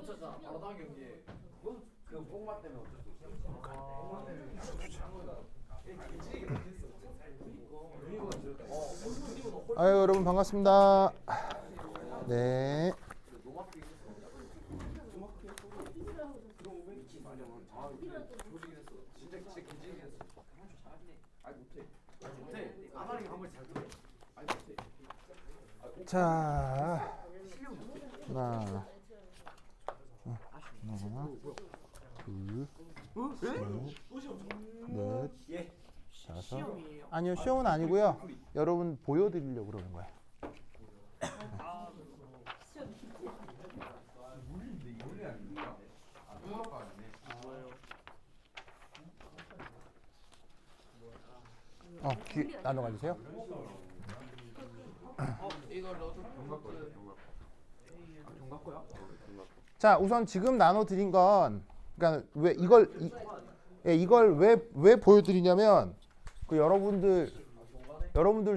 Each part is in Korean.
놓쳤잖아. 바로 다음 경기에. 그 뽕맛 때문에 어쩔 수 없어. 뽕맛 때문에. 아유 여러분 반갑습니다. 네. 자, 하나, 둘, 셋, 넷, 다섯. 아니요, 시험은 아니고요. 여러분 보여드리려고 그러는 거예요. 귀 나눠 가주세요. 자, 우선 지금 나눠 드린 건, 그러니까 왜 이걸 왜 보여드리냐면, 그 여러분들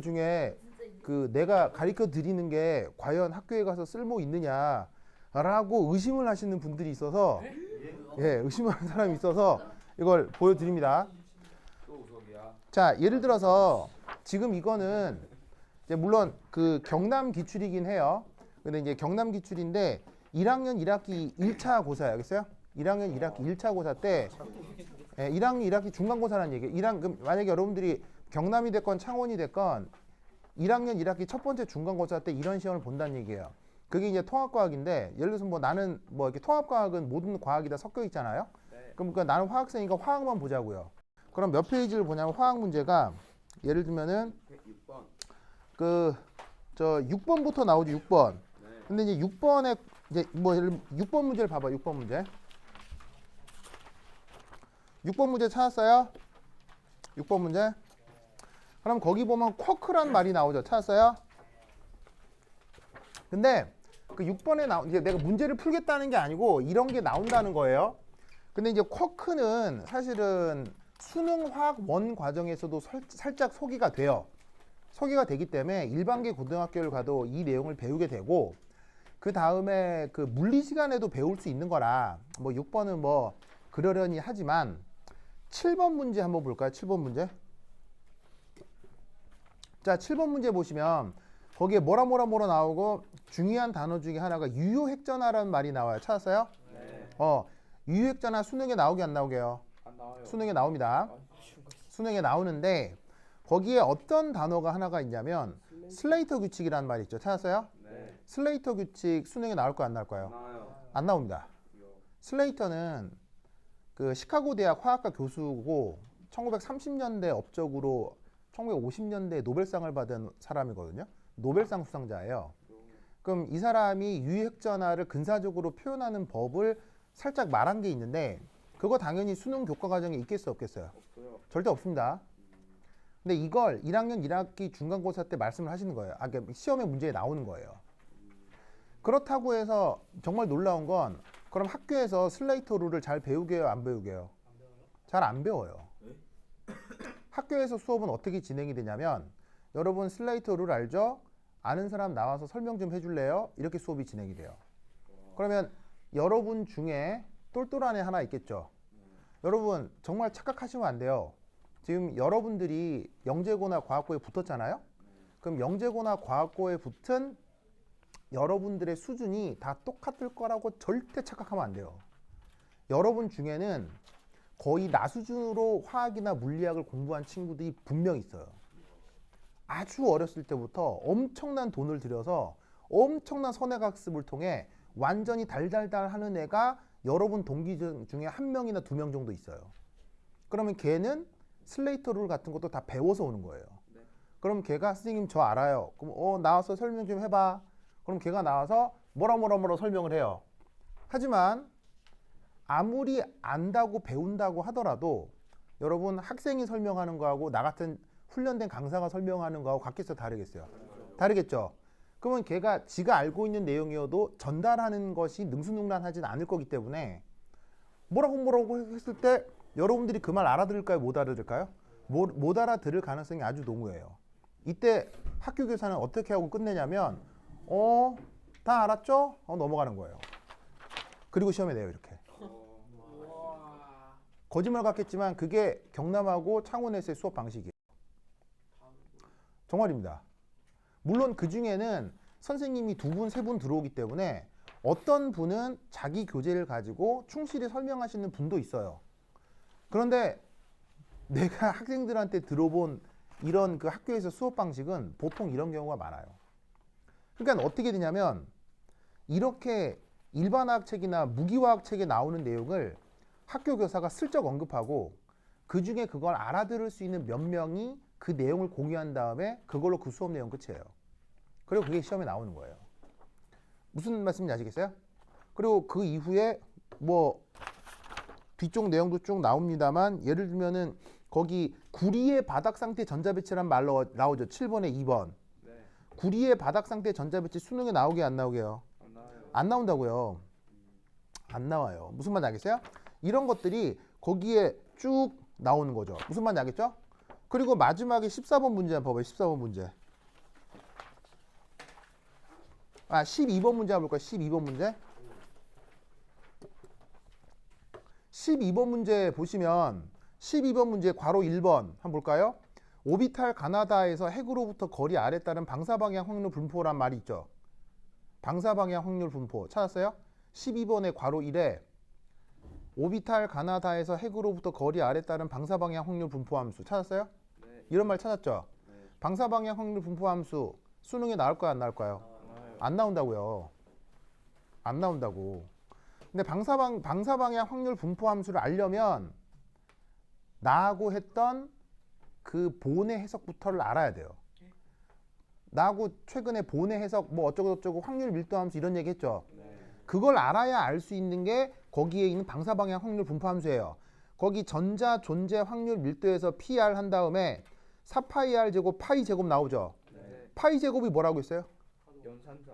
중에 그 내가 가르쳐 드리는 게 과연 학교에 가서 쓸모 있느냐라고 의심을 하시는 분들이 있어서, 의심하는 사람이 있어서 이걸 보여드립니다. 자, 예를 들어서 지금 이거는 이제 물론 그 경남 기출이긴 해요. 근데 이제 경남 기출인데 1학년 1학기 1차 고사예요. 알겠어요? 1학년 1학기 1차 고사 때 1학년 1학기 중간고사라는 얘기예요. 그럼 만약에 여러분들이 경남이 됐건 창원이 됐건 1학년 1학기 첫 번째 중간고사 때 이런 시험을 본다는 얘기예요. 그게 이제 통합과학인데, 예를 들어서 뭐 나는 뭐 이렇게 통합과학은 모든 과학이 다 섞여 있잖아요. 그럼 그러니까 나는 화학생이니까 화학만 보자고요. 그럼 몇 페이지를 보냐면 화학 문제가 예를 들면은 그 저 6번부터 나오죠. 6번. 근데 이제 6번에 이제 뭐 예를 6번 문제를 봐봐. 6번 문제. 6번 문제 찾았어요? 6번 문제. 그럼 거기 보면 쿼크란 말이 나오죠. 찾았어요? 근데 그 6번에 이제 내가 문제를 풀겠다는 게 아니고 이런 게 나온다는 거예요. 근데 이제 쿼크는 사실은 수능 화학 원 과정에서도 살짝 소개가 돼요. 소개가 되기 때문에 일반계 고등학교를 가도 이 내용을 배우게 되고, 그 다음에 그 물리 시간에도 배울 수 있는 거라 뭐 6번은 뭐 그러려니 하지만 7번 문제 한번 볼까요? 7번 문제. 자, 7번 문제 보시면 거기에 뭐라 나오고 중요한 단어 중에 하나가 유효핵전화라는 말이 나와요. 찾았어요? 네. 유효핵전화 수능에 나오게 안 나오게요? 안 나와요. 수능에 나옵니다. 수능에 나오는데 거기에 어떤 단어가 하나가 있냐면 슬레이터 규칙이라는 말이 있죠. 찾았어요? 네. 슬레이터 규칙 수능에 나올 거요, 안 나올 거요? 나와요. 안 나옵니다. 슬레이터는 그 시카고 대학 화학과 교수고 1930년대 업적으로 1950년대 노벨상을 받은 사람이거든요. 노벨상 수상자예요. 그럼 이 사람이 유효핵전화를 근사적으로 표현하는 법을 살짝 말한 게 있는데, 그거 당연히 수능 교과 과정에 있겠어요, 없겠어요? 없어요. 절대 없습니다. 근데 이걸 1학년 1학기 중간고사 때 말씀을 하시는 거예요. 그러니까 시험의 문제에 나오는 거예요. 그렇다고 해서 정말 놀라운 건, 그럼 학교에서 슬레이터 룰을 잘 배우게 해요, 안 배우게 해요? 잘 안 배워요. 학교에서 수업은 어떻게 진행이 되냐면, 여러분 슬레이터 룰 알죠? 아는 사람 나와서 설명 좀 해줄래요? 이렇게 수업이 진행이 돼요. 그러면 여러분 중에 똘똘한 애 하나 있겠죠? 여러분 정말 착각하시면 안 돼요. 지금 여러분들이 영재고나 과학고에 붙었잖아요? 그럼 영재고나 과학고에 붙은 여러분들의 수준이 다 똑같을 거라고 절대 착각하면 안 돼요. 여러분 중에는 거의 나 수준으로 화학이나 물리학을 공부한 친구들이 분명히 있어요. 아주 어렸을 때부터 엄청난 돈을 들여서 엄청난 선행학습을 통해 완전히 달달달 하는 애가 여러분 동기 중에 한 명이나 두 명 정도 있어요. 그러면 걔는 슬레이터 룰 같은 것도 다 배워서 오는 거예요. 그럼 걔가 선생님 저 알아요. 그럼 나와서 설명 좀 해봐. 그럼 걔가 나와서 뭐라 설명을 해요. 하지만 아무리 안다고 배운다고 하더라도 여러분 학생이 설명하는 거하고 나 같은 훈련된 강사가 설명하는 거하고 같겠어요, 다르겠어요? 다르겠죠? 그러면 걔가 지가 알고 있는 내용이어도 전달하는 것이 능수능란하진 않을 거기 때문에 뭐라고 했을 때 여러분들이 그 말 알아들을까요? 못 알아들을까요? 못 알아들을 가능성이 아주 농후해요. 이때 학교 교사는 어떻게 하고 끝내냐면 다 알았죠? 넘어가는 거예요. 그리고 시험에 내요 이렇게. 거짓말 같겠지만 그게 경남하고 창원에서의 수업 방식이에요. 정말입니다. 물론 그 중에는 선생님이 2분, 3분 들어오기 때문에 어떤 분은 자기 교재를 가지고 충실히 설명하시는 분도 있어요. 그런데 내가 학생들한테 들어본 이런 그 학교에서 수업 방식은 보통 이런 경우가 많아요. 그러니까 어떻게 되냐면 이렇게 일반화학 책이나 무기화학 책에 나오는 내용을 학교 교사가 슬쩍 언급하고 그 중에 그걸 알아들을 수 있는 몇 명이 그 내용을 공유한 다음에 그걸로 그 수업 내용 끝이에요. 그리고 그게 시험에 나오는 거예요. 무슨 말씀인지 아시겠어요? 그리고 그 이후에 뭐 뒤쪽 내용도 쭉 나옵니다만 예를 들면은 거기 구리의 바닥 상태 전자배치란 말 나오죠. 7번에 2번. 네. 구리의 바닥 상태 전자배치 수능에 나오게 안 나오게요? 안 나와요. 안 나온다고요. 안 나와요. 무슨 말인지 알겠어요? 이런 것들이 거기에 쭉 나오는 거죠. 무슨 말인지 알겠죠? 그리고 마지막에 14번 문제 한번 봐봐요. 14번 문제. 12번 문제 한번 볼까요? 12번 문제. 12번 문제 보시면 12번 문제 괄호 1번 한번 볼까요? 오비탈 가나다에서 핵으로부터 거리 아래 따른 방사방향 확률 분포란 말이 있죠. 방사방향 확률 분포 찾았어요? 12번의 괄호 1에 오비탈 가나다에서 핵으로부터 거리 아래 따른 방사방향 확률 분포 함수 찾았어요? 네. 이런 말 찾았죠? 네. 방사방향 확률 분포 함수 수능에 나올까요? 안 나올까요? 나와요. 안 나온다고요. 안 나온다고. 근데 방사방향 확률 분포 함수를 알려면 나하고 했던 그 본의 해석부터를 알아야 돼요. 나하고 최근에 본의 해석 뭐 어쩌고 확률 밀도 함수 이런 얘기 했죠. 네. 그걸 알아야 알 수 있는 게 거기에 있는 방사방향 확률 분포 함수예요. 거기 전자 존재 확률 밀도에서 PR 한 다음에 4파이 R 제곱 파이 제곱 나오죠. 네. 파이 제곱이 뭐라고 했어요? 연산자.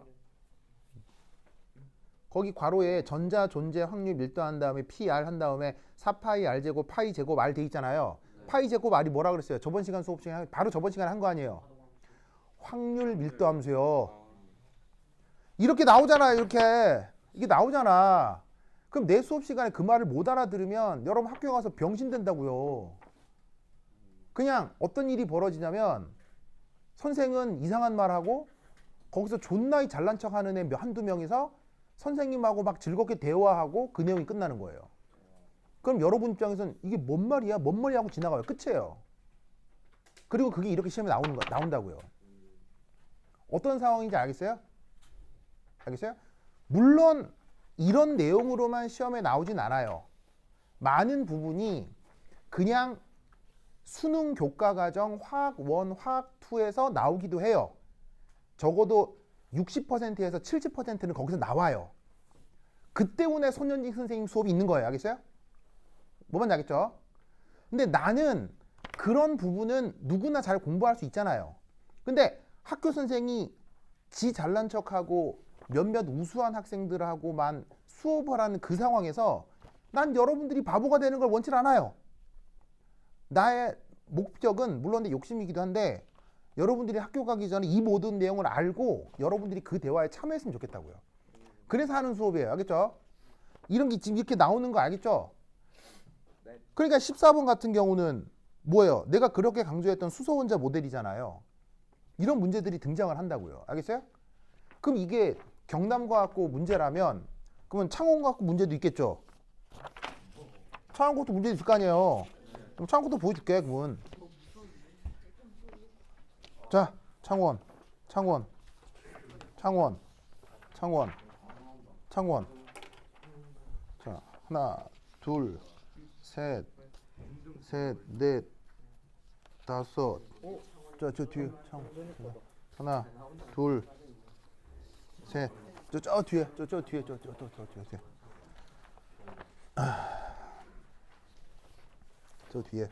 거기 괄호에 전자 존재 확률 밀도 한 다음에 PR 한 다음에 4파이 R 제곱 파이 제곱 R 돼 있잖아요. 파이 제곱 R이 뭐라 그랬어요? 저번 시간 수업 중에 바로 저번 시간에 한 거 아니에요? 확률 밀도 함수요. 이렇게 나오잖아요. 이렇게 이게 나오잖아. 그럼 내 수업 시간에 그 말을 못 알아들으면 여러분 학교 가서 병신 된다고요. 그냥 어떤 일이 벌어지냐면 선생은 이상한 말하고 거기서 존나이 잘난 척하는 애 한두 명이서 선생님하고 막 즐겁게 대화하고 그 내용이 끝나는 거예요. 그럼 여러분 입장에서는 이게 뭔 말이야? 뭔 말이야? 하고 지나가요. 끝이에요. 그리고 그게 이렇게 시험에 나온다고요. 어떤 상황인지 알겠어요? 알겠어요? 물론 이런 내용으로만 시험에 나오진 않아요. 많은 부분이 그냥 수능 교과과정 화학 1, 화학 2에서 나오기도 해요. 적어도 60%에서 70%는 거기서 나와요. 그 때문에 손현직 선생님 수업이 있는 거예요. 알겠어요? 뭐 말인지 알겠죠? 근데 나는 그런 부분은 누구나 잘 공부할 수 있잖아요. 근데 학교 선생이 지 잘난 척하고 몇몇 우수한 학생들하고만 수업을 하는 그 상황에서 난 여러분들이 바보가 되는 걸 원치 않아요. 나의 목적은 물론 내 욕심이기도 한데 여러분들이 학교 가기 전에 이 모든 내용을 알고 여러분들이 그 대화에 참여했으면 좋겠다고요. 그래서 하는 수업이에요. 알겠죠? 이런 게 지금 이렇게 나오는 거 알겠죠? 그러니까 14번 같은 경우는 뭐예요? 내가 그렇게 강조했던 수소원자 모델이잖아요. 이런 문제들이 등장을 한다고요. 알겠어요? 그럼 이게 경남과학고 문제라면 그러면 창원과학고 문제도 있겠죠? 창원과학도 문제도 있을 거 아니에요. 그럼 창원과학도 보여줄게. 그러면 자, 창원. 자, 하나, 둘, 셋, 넷, 다섯. 저 뒤에 창원. 하나, 둘, 셋. 저 뒤에. 저 뒤에. 저 뒤에.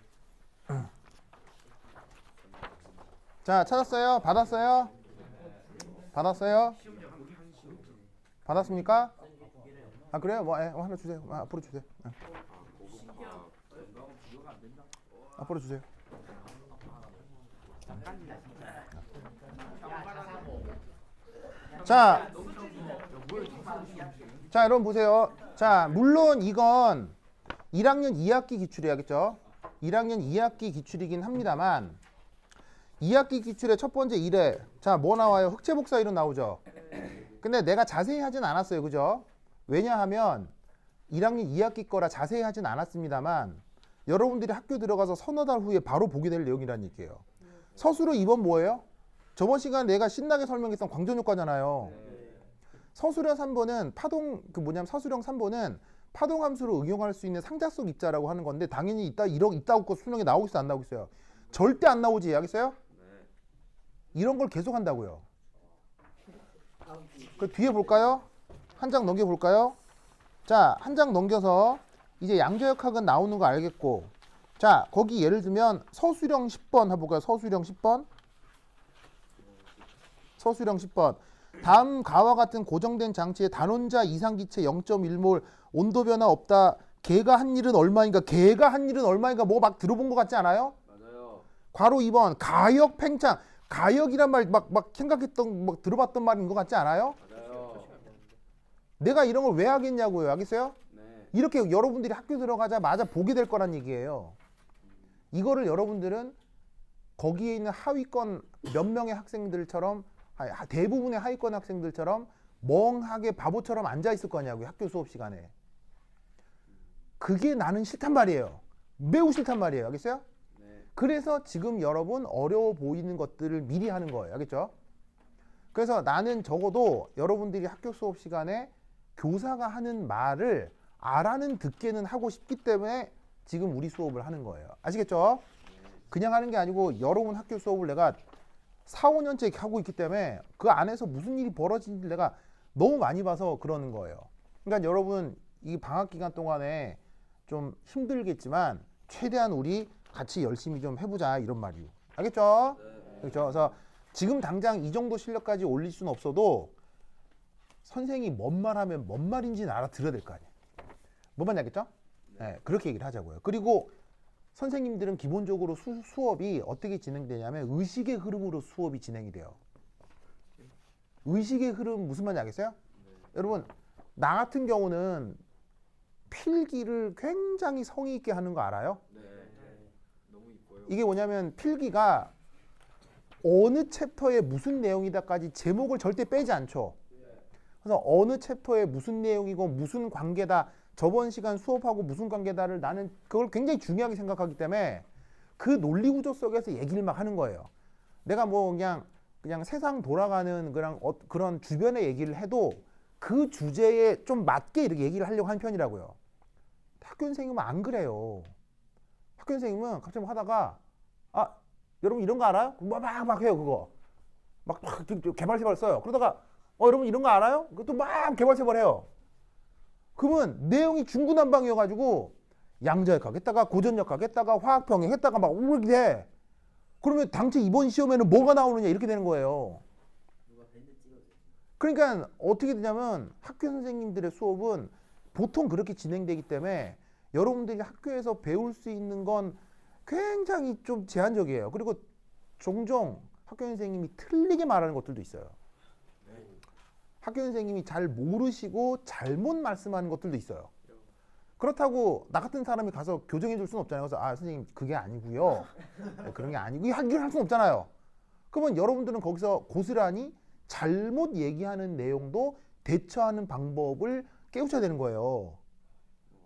자, 찾았어요? 받았어요? 받았습니까? 아, 그래요? 뭐, 하나 주세요. 앞으로 주세요. 앞으로 주세요. 자, 여러분 보세요. 자, 물론 이건 1학년 2학기 기출이야겠죠? 1학년 2학기 기출이긴 합니다만 2학기 기출의 첫 번째 1회 자, 뭐 나와요? 흑채복사 이론 나오죠? 근데 내가 자세히 하진 않았어요. 그죠? 왜냐하면 1학년 2학기 거라 자세히 하진 않았습니다만 여러분들이 학교 들어가서 서너 달 후에 바로 보게 될 내용이라는 얘기예요. 서술어 2번 뭐예요? 저번 시간 내가 신나게 설명했던 광전효과잖아요. 서술형 3번은 서술형 3번은 파동함수로 응용할 수 있는 상작속 입자라고 하는 건데 당연히 이따 수능에 나오겠어요? 안 나오겠어요? 절대 안 나오지. 알겠어요? 이런 걸 계속 한다고요. 그 뒤에 볼까요? 한 장 넘겨볼까요? 자, 한 장 넘겨서 이제 양저역학은 나오는 거 알겠고 자, 거기 예를 들면 서술형 10번 해볼까요? 서술형 10번 서술형 10번 다음 가와 같은 고정된 장치의 단원자 이상기체 0.1몰 온도 변화 없다. 걔가 한 일은 얼마인가? 걔가 한 일은 얼마인가? 뭐 막 들어본 것 같지 않아요? 맞아요. 괄호 2번 가역 팽창 가역이란 말 막 생각했던 막 들어봤던 말인 것 같지 않아요? 맞아요. 내가 이런 걸 왜 하겠냐고요. 알겠어요? 네. 이렇게 여러분들이 학교 들어가자마자 보게 될 거란 얘기예요. 이거를 여러분들은 거기에 있는 하위권 몇 명의 학생들처럼 대부분의 하위권 학생들처럼 멍하게 바보처럼 앉아 있을 거냐고요. 학교 수업 시간에. 그게 나는 싫단 말이에요. 매우 싫단 말이에요. 알겠어요? 네. 그래서 지금 여러분 어려워 보이는 것들을 미리 하는 거예요. 알겠죠? 그래서 나는 적어도 여러분들이 학교 수업 시간에 교사가 하는 말을 알아는 듣게는 하고 싶기 때문에 지금 우리 수업을 하는 거예요. 아시겠죠? 그냥 하는 게 아니고 여러분 학교 수업을 내가 4, 5년째 하고 있기 때문에 그 안에서 무슨 일이 벌어지는지 내가 너무 많이 봐서 그러는 거예요. 그러니까 여러분 이 방학 기간 동안에 좀 힘들겠지만 최대한 우리 같이 열심히 좀 해보자 이런 말이에요. 알겠죠? 그렇죠? 그래서 지금 당장 이 정도 실력까지 올릴 수는 없어도 선생이 뭔 말하면 뭔 말인지는 알아들어야 될 거 아니에요. 뭔 말인지 알겠죠? 네, 그렇게 얘기를 하자고요. 그리고 선생님들은 기본적으로 수업이 어떻게 진행되냐면 의식의 흐름으로 수업이 진행이 돼요. 의식의 흐름 무슨 말인지 알겠어요? 여러분 나 같은 경우는 필기를 굉장히 성의 있게 하는 거 알아요? 네. 너무 이뻐요. 이게 뭐냐면 필기가 어느 챕터에 무슨 내용이다까지 제목을 절대 빼지 않죠. 그래서 어느 챕터에 무슨 내용이고 무슨 관계다 저번 시간 수업하고 무슨 관계다를 나는 그걸 굉장히 중요하게 생각하기 때문에 그 논리 구조 속에서 얘기를 막 하는 거예요. 내가 뭐 그냥 세상 돌아가는 그런 주변의 얘기를 해도 그 주제에 좀 맞게 이렇게 얘기를 하려고 하는 편이라고요. 학교 선생님은 안 그래요. 학교 선생님은 갑자기 뭐 하다가 여러분 이런 거 알아요? 막 해요 그거. 막 개발세발 써요. 그러다가 여러분 이런 거 알아요? 그것도 막 개발세발 해요. 그러면 내용이 중구난방이어가지고 양자역학 했다가 고전역학 했다가 화학평행 했다가 막 이렇게 돼. 그러면 당최 이번 시험에는 뭐가 나오느냐 이렇게 되는 거예요. 그러니까 어떻게 되냐면 학교 선생님들의 수업은 보통 그렇게 진행되기 때문에 여러분들이 학교에서 배울 수 있는 건 굉장히 좀 제한적이에요. 그리고 종종 학교 선생님이 틀리게 말하는 것들도 있어요. 학교 선생님이 잘 모르시고 잘못 말씀하는 것들도 있어요. 그렇다고 나 같은 사람이 가서 교정해 줄 수는 없잖아요. 그래서 선생님 그게 아니고요. 그런 게 아니고 이걸 할 수는 없잖아요. 그러면 여러분들은 거기서 고스란히 잘못 얘기하는 내용도 대처하는 방법을 깨우쳐야 되는 거예요.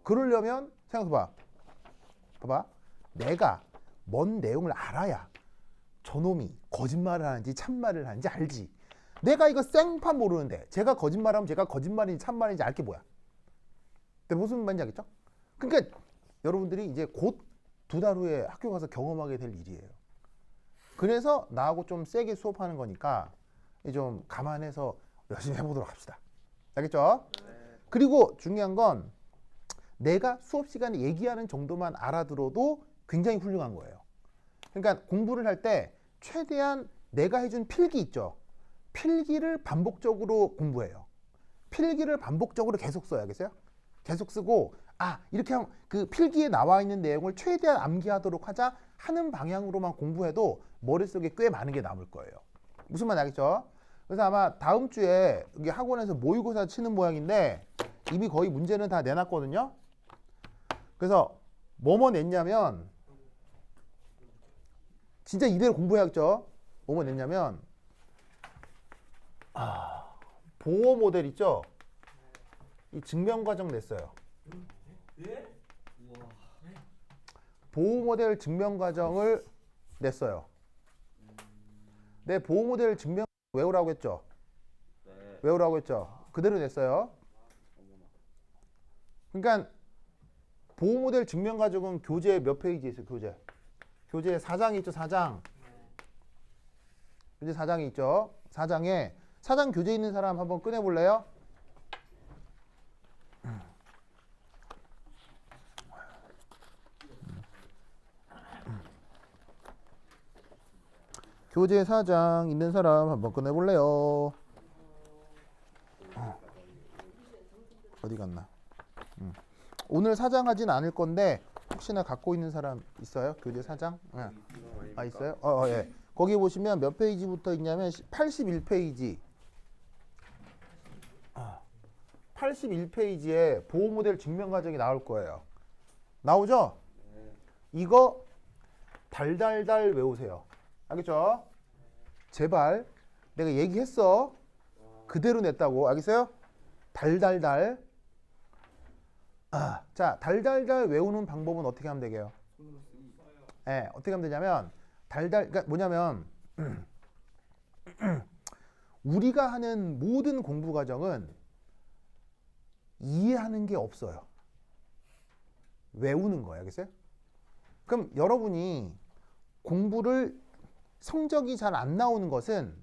그러려면 생각해봐. 봐봐. 내가 뭔 내용을 알아야 저놈이 거짓말을 하는지 참말을 하는지 알지. 내가 이거 생판 모르는데 제가 거짓말하면 제가 거짓말인지 참말인지 알 게 뭐야. 근데 무슨 말인지 알겠죠? 그러니까 여러분들이 이제 곧 2달 후에 학교 가서 경험하게 될 일이에요. 그래서 나하고 좀 세게 수업하는 거니까 좀 감안해서 열심히 해보도록 합시다. 알겠죠? 그리고 중요한 건 내가 수업 시간에 얘기하는 정도만 알아들어도 굉장히 훌륭한 거예요. 그러니까 공부를 할 때 최대한 내가 해준 필기 있죠. 필기를 반복적으로 공부해요. 필기를 반복적으로 계속 써야겠어요? 계속 쓰고 이렇게 하면 그 필기에 나와 있는 내용을 최대한 암기하도록 하자 하는 방향으로만 공부해도 머릿속에 꽤 많은 게 남을 거예요. 무슨 말 알겠죠? 그래서 아마 다음 주에 여기 학원에서 모의고사 치는 모양인데 이미 거의 문제는 다 내놨거든요. 그래서 뭐뭐 냈냐면 진짜 이대로 공부해야겠죠. 뭐뭐 냈냐면 보호 모델 있죠. 이 증명 과정 냈어요. 보호 모델 증명 과정을 냈어요. 내 보호 모델 증명 외우라고 했죠. 외우라고 했죠. 그대로 냈어요. 그러니까 보호 모델 증명 과정은 교재 몇 페이지 있어요? 교재 4장이 있죠. 4장. 교재 4장이 있죠. 4장에 4장 교재 있는 사람 한번 꺼내 볼래요? 교재 4장 있는 사람 한번 꺼내 볼래요? 어디 갔나? 오늘 4장 하진 않을 건데 혹시나 갖고 있는 사람 있어요? 교재 4장? 네. 아 있어요? 예. 거기 보시면 몇 페이지부터 있냐면 81페이지. 81페이지에 보호 모델 증명 과정이 나올 거예요. 나오죠? 이거 달달달 외우세요. 알겠죠? 제발 내가 얘기했어. 그대로 냈다고. 알겠어요? 달달달. 자, 달달달 외우는 방법은 어떻게 하면 되게요? 네, 어떻게 하면 되냐면 그러니까 뭐냐면 우리가 하는 모든 공부 과정은 이해하는 게 없어요. 외우는 거예요. 알겠어요? 그럼 여러분이 공부를 성적이 잘 안 나오는 것은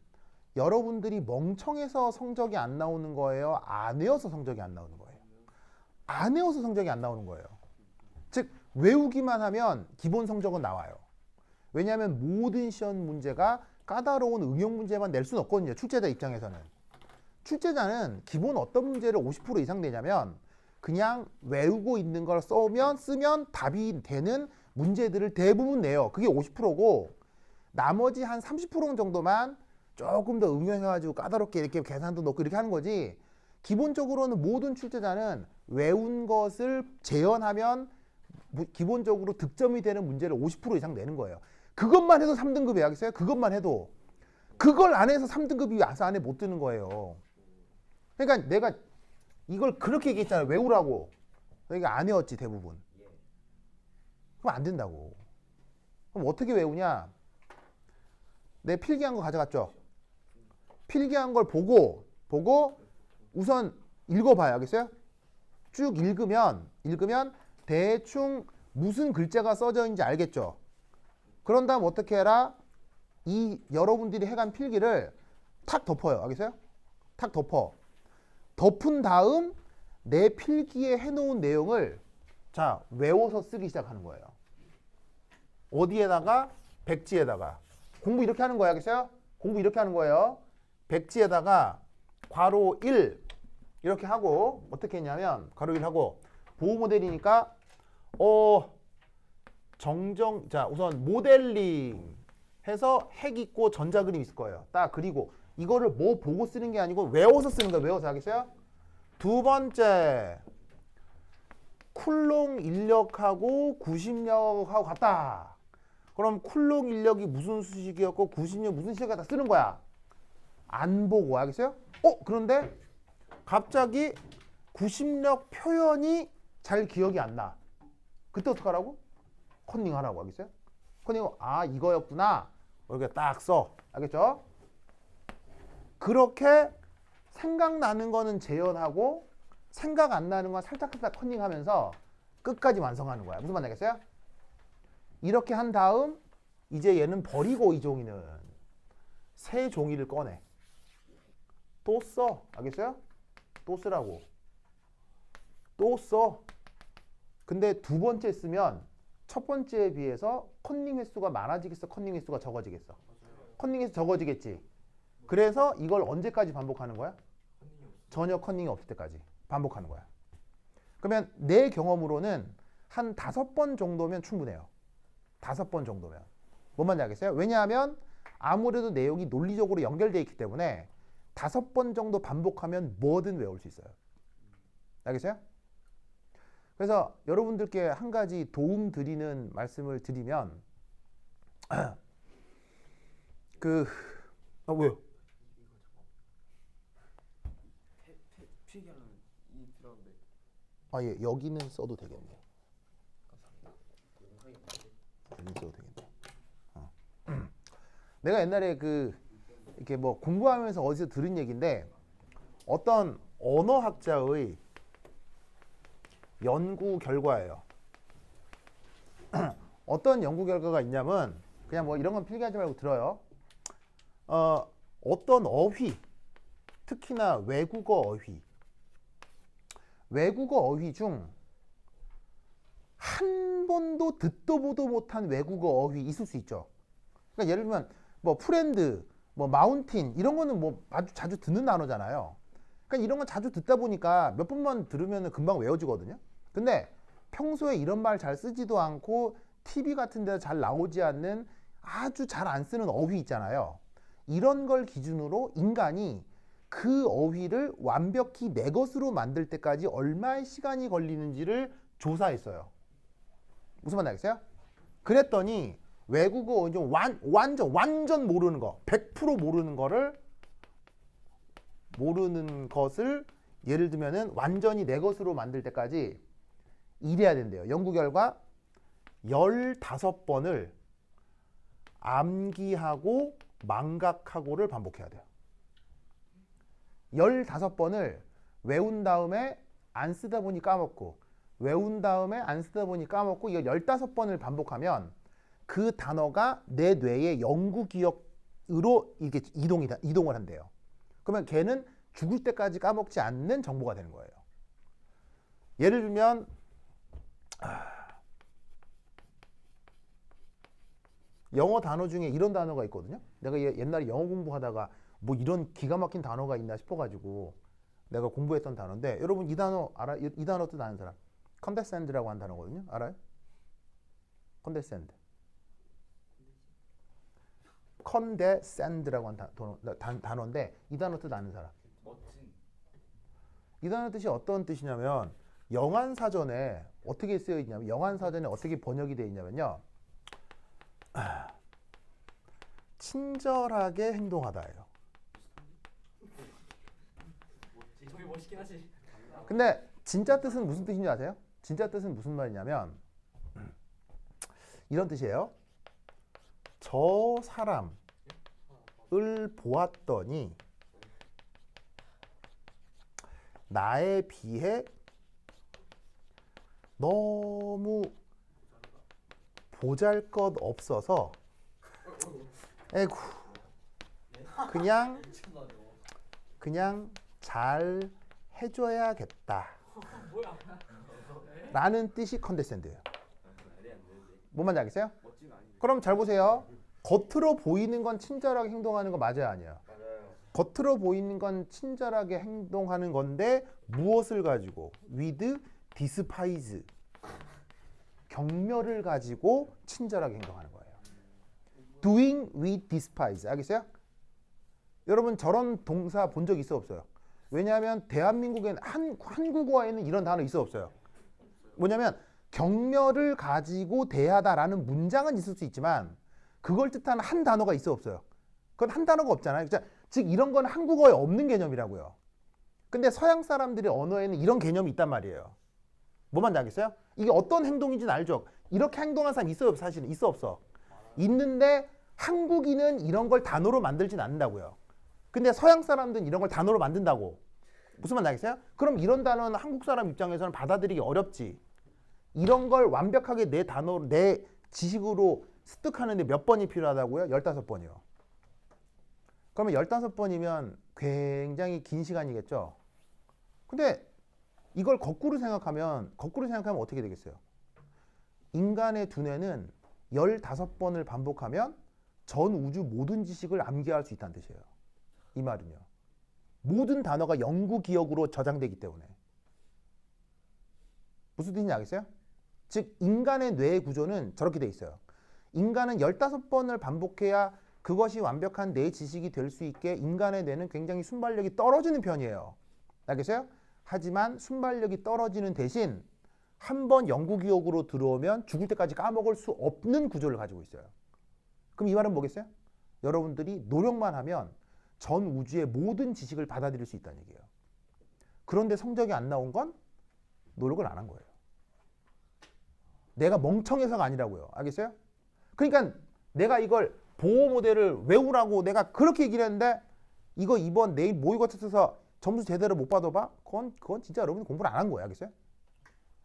여러분들이 멍청해서 성적이 안 나오는 거예요? 안 외워서 성적이 안 나오는 거예요? 안 외워서 성적이 안 나오는 거예요. 즉 외우기만 하면 기본 성적은 나와요. 왜냐하면 모든 시험 문제가 까다로운 응용 문제만 낼 수는 없거든요. 출제자 입장에서는. 출제자는 기본 어떤 문제를 50% 이상 내냐면 그냥 외우고 있는 걸 쓰면 답이 되는 문제들을 대부분 내요. 그게 50%고 나머지 한 30% 정도만 조금 더 응용해가지고 까다롭게 이렇게 계산도 넣고 이렇게 하는 거지. 기본적으로는 모든 출제자는 외운 것을 재현하면 기본적으로 득점이 되는 문제를 50% 이상 내는 거예요. 그것만 해도 3등급이에요. 알겠어요? 그것만 해도. 그걸 안 해서 3등급이 와서 안에 못 드는 거예요. 그러니까 내가 이걸 그렇게 얘기했잖아요. 외우라고. 그러니까 안 외웠지 대부분. 그럼 안 된다고. 그럼 어떻게 외우냐? 내 필기한 거 가져갔죠? 필기한 걸 보고 우선 읽어봐요. 알겠어요? 쭉 읽으면 대충 무슨 글자가 써져 있는지 알겠죠? 그런 다음 어떻게 해라? 이 여러분들이 해간 필기를 탁 덮어요. 알겠어요? 탁 덮어. 덮은 다음 내 필기에 해놓은 내용을 자 외워서 쓰기 시작하는 거예요. 어디에다가? 백지에다가. 공부 이렇게 하는 거예요. 알겠어요? 공부 이렇게 하는 거예요. 백지에다가 괄호 1 이렇게 하고 어떻게 했냐면 괄호 1 하고 보호 모델이니까 자 우선 모델링 해서 핵 있고 전자그림 있을 거예요. 딱 그리고 이거를 뭐 보고 쓰는 게 아니고 외워서 쓰는 거예요. 외워서. 알겠어요? 두 번째 쿨롱 인력하고 구심력하고 같다. 그럼 쿨롱 인력이 무슨 수식이었고 구심력 무슨 수식이 다 쓰는 거야. 안 보고. 알겠어요? 그런데 갑자기 구심력 표현이 잘 기억이 안 나. 그때 어떡하라고? 컨닝하라고. 알겠어요? 컨닝 이거였구나. 이렇게 딱 써. 알겠죠? 그렇게 생각나는 거는 재현하고 생각 안 나는 건 살짝 컨닝하면서 끝까지 완성하는 거야. 무슨 말인지 알겠어요? 이렇게 한 다음 이제 얘는 버리고 이 종이는 새 종이를 꺼내. 또 써. 알겠어요? 또 쓰라고. 또 써. 근데 두 번째 쓰면 첫 번째에 비해서 컨닝 횟수가 많아지겠어? 컨닝 횟수가 적어지겠어? 컨닝 횟수 적어지겠지. 그래서 이걸 언제까지 반복하는 거야? 전혀 컨닝이 없을 때까지 반복하는 거야. 그러면 내 경험으로는 한 5번 정도면 충분해요. 5번 정도면. 뭔 말인지 알겠어요? 왜냐하면 아무래도 내용이 논리적으로 연결되어 있기 때문에 5번 정도 반복하면 뭐든 외울 수 있어요. 알겠어요? 그래서 여러분들께 한 가지 도움 드리는 말씀을 드리면 왜요? 필기하는 이 들었는데. 예, 여기는 써도 되겠네. 여기 써도 되겠네. 내가 옛날에 이렇게 뭐 공부하면서 어디서 들은 얘기인데 어떤 언어학자의 연구 결과예요. 어떤 연구 결과가 있냐면 그냥 뭐 이런 건 필기하지 말고 들어요. 어떤 어휘, 특히나 외국어 어휘 중 한 번도 듣도 보도 못한 외국어 어휘 있을 수 있죠. 그러니까 예를 들면 뭐 프렌드, 뭐 마운틴 이런 거는 뭐 아주 자주 듣는 단어잖아요. 그러니까 이런 건 자주 듣다 보니까 몇 번만 들으면 금방 외워지거든요. 근데 평소에 이런 말 잘 쓰지도 않고 TV 같은 데서 잘 나오지 않는 아주 잘 안 쓰는 어휘 있잖아요. 이런 걸 기준으로 인간이 그 어휘를 완벽히 내 것으로 만들 때까지 얼마의 시간이 걸리는지를 조사했어요. 무슨 말인지 알겠어요? 그랬더니 외국어 좀 완전 모르는 거, 100% 모르는 것을 예를 들면은 완전히 내 것으로 만들 때까지 이래야 된대요. 연구 결과 15번을 암기하고 망각하고를 반복해야 돼요. 15번을 외운 다음에 안 쓰다 보니 까먹고 외운 다음에 안 쓰다 보니 까먹고 이거 15번을 반복하면 그 단어가 내 뇌의 영구 기억으로 이렇게 이동을 한대요. 그러면 걔는 죽을 때까지 까먹지 않는 정보가 되는 거예요. 예를 들면 영어 단어 중에 이런 단어가 있거든요. 내가 옛날에 영어 공부하다가 뭐 이런 기가 막힌 단어가 있나 싶어가지고 내가 공부했던 단어인데 여러분 이 단어 알아요? 이 단어 뜻 아는 사람? condescend라고 하는 단어거든요. 알아요? condescend. condescend라고 하는 단어인데 이 단어 뜻 아는 사람? 멋진. 이 단어 뜻이 어떤 뜻이냐면 영한사전에 어떻게 쓰여 있냐면 영한사전에 어떻게 번역이 되어 있냐면요. 친절하게 행동하다예요. 저기 멋있긴 하지. 근데 진짜 뜻은 무슨 뜻인지 아세요? 진짜 뜻은 무슨 말이냐면 이런 뜻이에요. 저 사람을 보았더니 나에 비해 너무 보잘것없어서 에구 그냥 잘 해줘야겠다 라는 뜻이 컨데센드예요. 뭔 말인지 알겠어요? 그럼 잘 보세요. 겉으로 보이는 건 친절하게 행동하는 거 맞아요, 아니에요? 겉으로 보이는 건 친절하게 행동하는 건데 무엇을 가지고? with despise 경멸을 가지고 친절하게 행동하는 거예요. doing with despise 알겠어요? 여러분 저런 동사 본 적 있어 없어요? 왜냐하면 대한민국에는 한국어에는 이런 단어 있어 없어요? 뭐냐면 경멸을 가지고 대하다라는 문장은 있을 수 있지만 그걸 뜻하는 한 단어가 있어 없어요? 그건 한 단어가 없잖아요. 즉 이런 건 한국어에 없는 개념이라고요. 근데 서양 사람들의 언어에는 이런 개념이 있단 말이에요. 뭐 말인지 알겠어요? 이게 어떤 행동인지는 알죠? 이렇게 행동한 사람 있어요? 사실은 있어 없어? 있는데 한국인은 이런 걸 단어로 만들진 않는다고요. 근데 서양 사람들은 이런 걸 단어로 만든다고. 무슨 말인지 알겠어요? 그럼 이런 단어는 한국 사람 입장에서는 받아들이기 어렵지. 이런 걸 완벽하게 내 단어로 내 지식으로 습득하는데 몇 번이 필요하다고요? 15번이요. 그러면 15번이면 굉장히 긴 시간이겠죠? 근데 이걸 거꾸로 생각하면 어떻게 되겠어요? 인간의 두뇌는 15번을 반복하면 전 우주 모든 지식을 암기할 수 있다는 뜻이에요. 이 말은요. 모든 단어가 영구 기억으로 저장되기 때문에. 무슨 뜻인지 알겠어요? 즉 인간의 뇌의 구조는 저렇게 돼 있어요. 인간은 15번을 반복해야 그것이 완벽한 내 지식이 될 수 있게 인간의 뇌는 굉장히 순발력이 떨어지는 편이에요. 알겠어요? 하지만 순발력이 떨어지는 대신 한 번 영구 기억으로 들어오면 죽을 때까지 까먹을 수 없는 구조를 가지고 있어요. 그럼 이 말은 뭐겠어요? 여러분들이 노력만 하면 전 우주의 모든 지식을 받아들일 수 있다는 얘기예요. 그런데 성적이 안 나온 건 노력을 안 한 거예요. 내가 멍청해서가 아니라고요. 알겠어요? 그러니까 내가 이걸 보호 모델을 외우라고 내가 그렇게 얘기를 했는데 이거 이번 내일 모의고사 쳐서 점수 제대로 못 받아봐? 그건 진짜 여러분이 공부를 안 한 거예요. 알겠어요?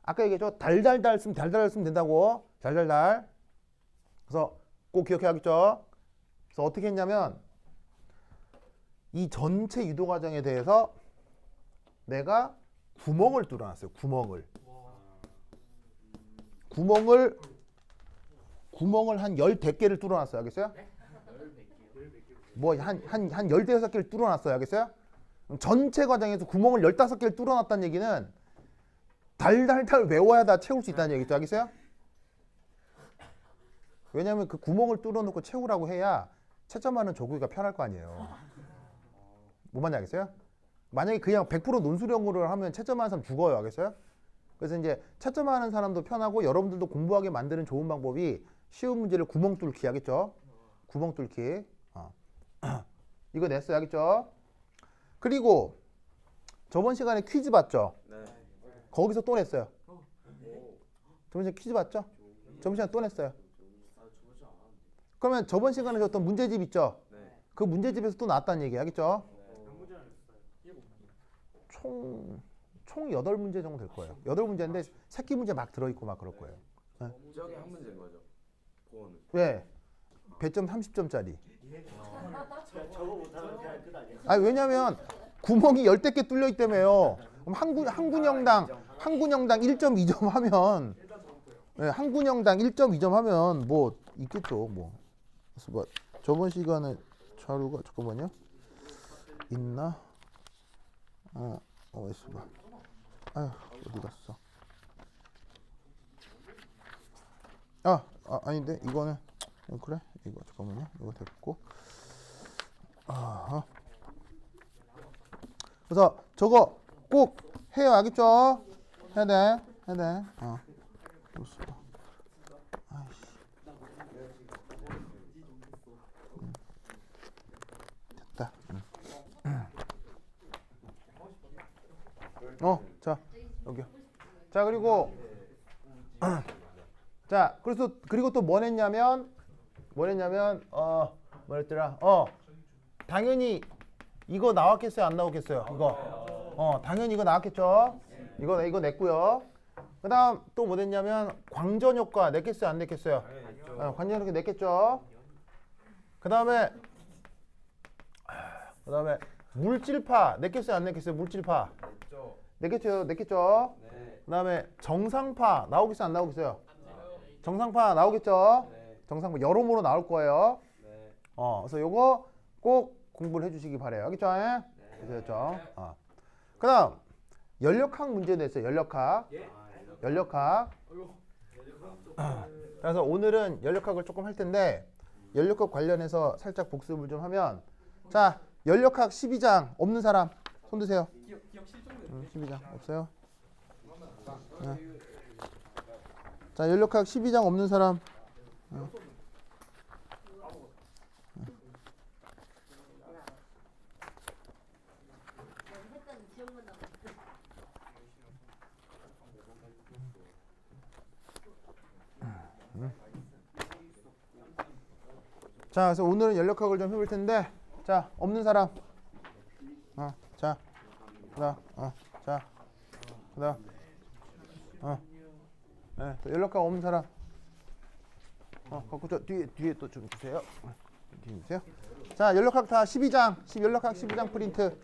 아까 얘기했죠? 달달달 쓰면 된다고. 달달달. 그래서 꼭 기억해야겠죠? 그래서 어떻게 했냐면 이 전체 유도 과정에 대해서 내가 구멍을 뚫어놨어요. 구멍을 한 10개를 뚫어놨어요. 알겠어요? 뭐 한 15개를 뚫어놨어요. 알겠어요? 전체 과정에서 구멍을 15개를 뚫어놨다는 얘기는 달달달 외워야 다 채울 수 있다는 얘기죠. 알겠어요? 왜냐하면 그 구멍을 뚫어놓고 채우라고 해야 채점하는 조구가 편할 거 아니에요. 뭔 말인지 알겠어요? 만약에 그냥 100% 논술형으로 하면 채점하는 사람 죽어요. 알겠어요? 그래서 이제 채점하는 사람도 편하고 여러분들도 공부하게 만드는 좋은 방법이 쉬운 문제를 구멍 뚫기. 하겠죠? 구멍 뚫기. 이거 냈어요. 알겠죠? 그리고 저번 시간에 퀴즈 봤죠? 네. 거기서 또 냈어요. 저번 시간에 퀴즈 봤죠? 저번 시간에 또 냈어요. 그러면 저번 시간에 줬던 문제집 있죠? 네. 그 문제집에서 또 나왔다는 얘기. 알겠죠? 총 8문제 정도 될 거예요. 8문제인데 새끼 문제 막 들어있고 막 그럴 거예요. 저게 한 문제인 거죠? 보호는. 왜? 배점 30점짜리. 저거 못하면 그냥 끝 아니야? 아니 왜냐면 구멍이 10개 뚫려 있기 때문에요. 그럼 한 군형당 1.2점 하면 네, 한 군형당 1.2점 하면 뭐 있겠죠. 뭐. 그래서 뭐 저번 시간에 자료가 잠깐만요. 있나? 있어 봐. 아휴, 어디 갔어? 아닌데 이거는 그래? 이거 잠깐만요. 이거 됐고. 그래서 저거 꼭 해요. 알겠죠? 해야 돼. 있어 봐. 아이씨. 됐다. 자, 여기요. 자, 그리고 자, 그리고 또 뭐 냈냐면 뭐랬더라? 당연히 이거 나왔겠어요? 안 나왔겠어요? 이거. 당연히 이거 나왔겠죠? 이거 냈고요. 그다음 또 뭐 냈냐면 광전 효과 냈겠어요? 안 냈겠어요? 광전 효과 냈겠죠? 그다음에 물질파 냈겠어요? 안 냈겠어요? 물질파. 냈겠죠? 네. 그다음에 정상파 나오겠어요? 안 나오겠어요? 정상파 나오겠죠? 네. 정상파 여러모로 나올 거예요. 네. 그래서 요거 꼭 공부를 해주시기 바래요. 알겠죠? 됐죠? 그다음 연력학 문제 냈어요. 연력학. 그래서 오늘은 연력학을 조금 할 텐데 연력학 관련해서 살짝 복습을 좀 하면 자 연력학 12장 없는 사람 손 드세요. 기억 실종된. 12장 없어요? 자 연력학 12장 없는 사람. 자, 그래서 오늘은 연력학을 좀 해볼 텐데, 자, 없는 사람, 자, 네, 또 연력학 없는 사람, 갖고 저 뒤에 또 좀 주세요. 뒤에 주세요. 자, 연력학 다 12장, 연력학 12장 프린트.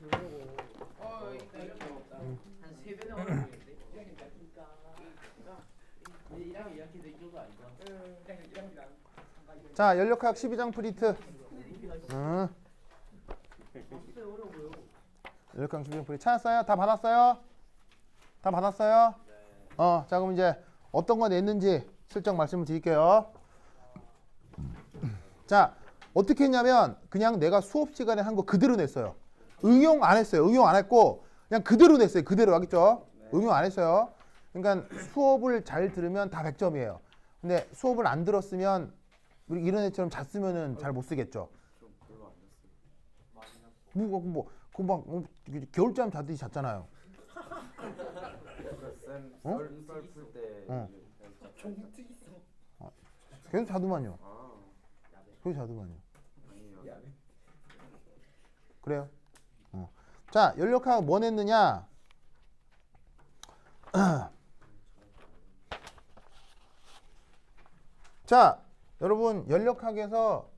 자, 연력학 12장 프린트. 연력학 12장 프린트 찾았어요? 다 받았어요? 자, 그럼 이제 어떤 거 냈는지 슬쩍 말씀을 드릴게요. 자, 어떻게 했냐면 그냥 내가 수업 시간에 한 거 그대로 냈어요. 응용 안 했어요. 응용 안 했고 그냥 그대로 냈어요. 그대로 알겠죠? 네. 응용 안 했어요. 그러니까 수업을 잘 들으면 다 100점이에요. 근데 수업을 안 들었으면 우리 이런 애처럼 잤으면은 잘 못 쓰겠죠. 좀 별로 안 됐어요. 그막 겨울잠 자듯이 잤잖아요. 쌤 어? 썰풀때 어. 종특 있어. 계속 자더만요. 아 계속 자더만요. 아니에요. 그래요. 자, 연력학 뭐 냈느냐? 자, 여러분 연력학에서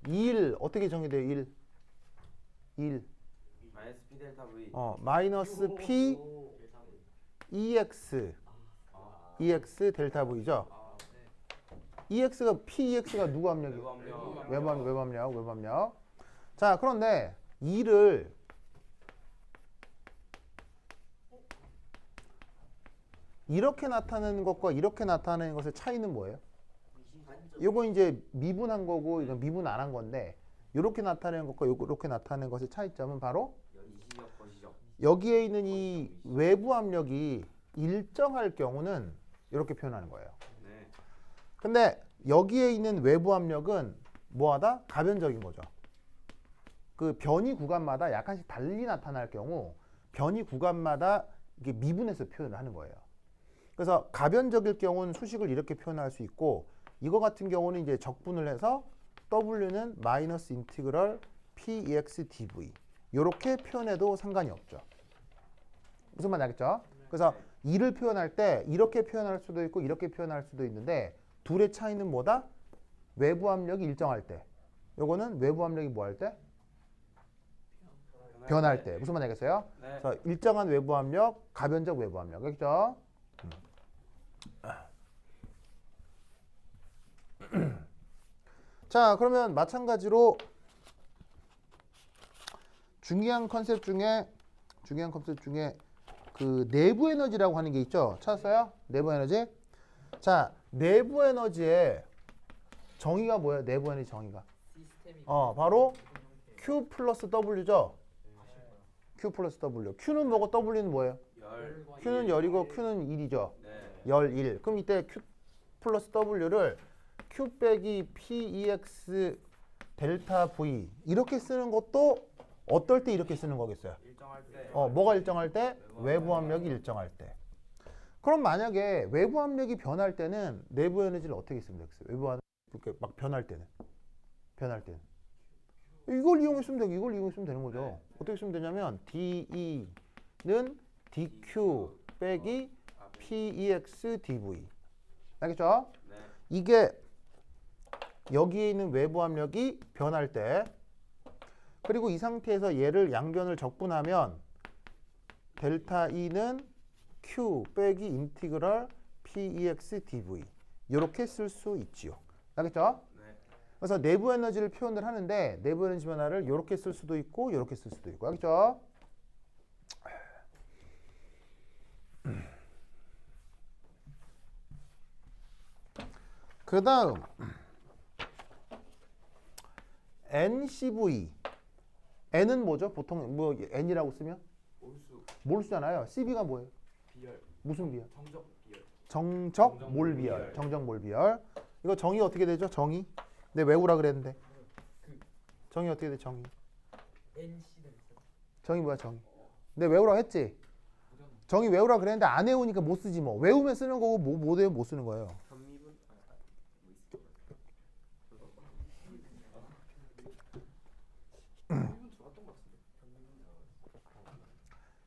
2일 어떻게 정의돼요? 1. 마이너스 p 델타 v. 마이너스 p EX 델타 V죠. EX가 PEX가 누구 압력이에요? 외부 압력. 자, 그런데 2를 이렇게 나타내는 것과 이렇게 나타내는 것의 차이는 뭐예요? 요거 이제 미분한 거고 이건 미분 안 한 건데 이렇게 나타내는 것과 이렇게 나타내는 것의 차이점은 바로 이시적 거시적. 여기에 있는 이 외부 압력이 일정할 경우는 이렇게 표현하는 거예요. 네. 근데 여기에 있는 외부 압력은 뭐하다? 가변적인 거죠. 그 변이 구간마다 약간씩 달리 나타날 경우 변이 구간마다 이게 미분해서 표현을 하는 거예요. 그래서 가변적일 경우는 수식을 이렇게 표현할 수 있고 이거 같은 경우는 이제 적분을 해서 W는 마이너스 인티그럴 PEX dV 이렇게 표현해도 상관이 없죠. 무슨 말인지 알겠죠? 그래서 2를 표현할 때 이렇게 표현할 수도 있고 이렇게 표현할 수도 있는데 둘의 차이는 뭐다? 외부 압력이 일정할 때. 요거는 외부 압력이 뭐 할 때? 변할 때. 무슨 말인지 알겠어요? 네. 그래서 일정한 외부 압력, 가변적 외부 압력. 알겠죠? 자, 그러면 마찬가지로 중요한 컨셉 중에 그 내부 에너지라고 하는 게 있죠. 찾았어요? 내부 에너지. 자, 내부 에너지의 정의가 뭐예요? 내부 에너지 정의가. 바로 Q 플러스 W죠. Q 플러스 W. Q는 뭐고 W는 뭐예요? 열. Q는 열이고 Q는 1이죠. 네. 열 1. 그럼 이때 Q 플러스 W를 Q 빼기 PEX 델타 V 이렇게 쓰는 것도 어떨 때 이렇게 쓰는 거겠어요? 일정할 때. 뭐가 일정할 때? 외부 압력이 일정할 때. 그럼 만약에 외부 압력이 변할 때는 내부 에너지를 어떻게 쓰면 되겠어요? 외부 압력 이렇게 막 변할 때는. 이걸 이용했으면 되는 거죠. 어떻게 쓰면 되냐면 DE는 DQ 빼기 PEX DV. 알겠죠? 네. 이게 여기에 있는 외부 압력이 변할 때 그리고 이 상태에서 얘를 양변을 적분하면 델타 E는 Q 빼기 인티그럴 PEX dV 이렇게 쓸 수 있지요. 알겠죠? 네. 그래서 내부 에너지를 표현을 하는데 내부 에너지 변화를 이렇게 쓸 수도 있고 이렇게 쓸 수도 있고. 알겠죠? 그 다음 NCV N은 뭐죠? 보통 뭐 N이라고 쓰면 올수. 뭘 쓰잖아요. CV가 뭐예요? 비열. 무슨 비열? 정적 비열. 정적 몰 비열. 정적 몰 비열. 이거 정의 어떻게 되죠? 정의. 내 외우라 그랬는데. 정의 어떻게 돼? 정의. 정의 뭐야? 정의. 내 외우라 했지? 정의 외우라 그랬는데 안 외우니까 못 쓰지 뭐. 외우면 쓰는 거고 못 외우면 못 쓰는 거예요. 현미분.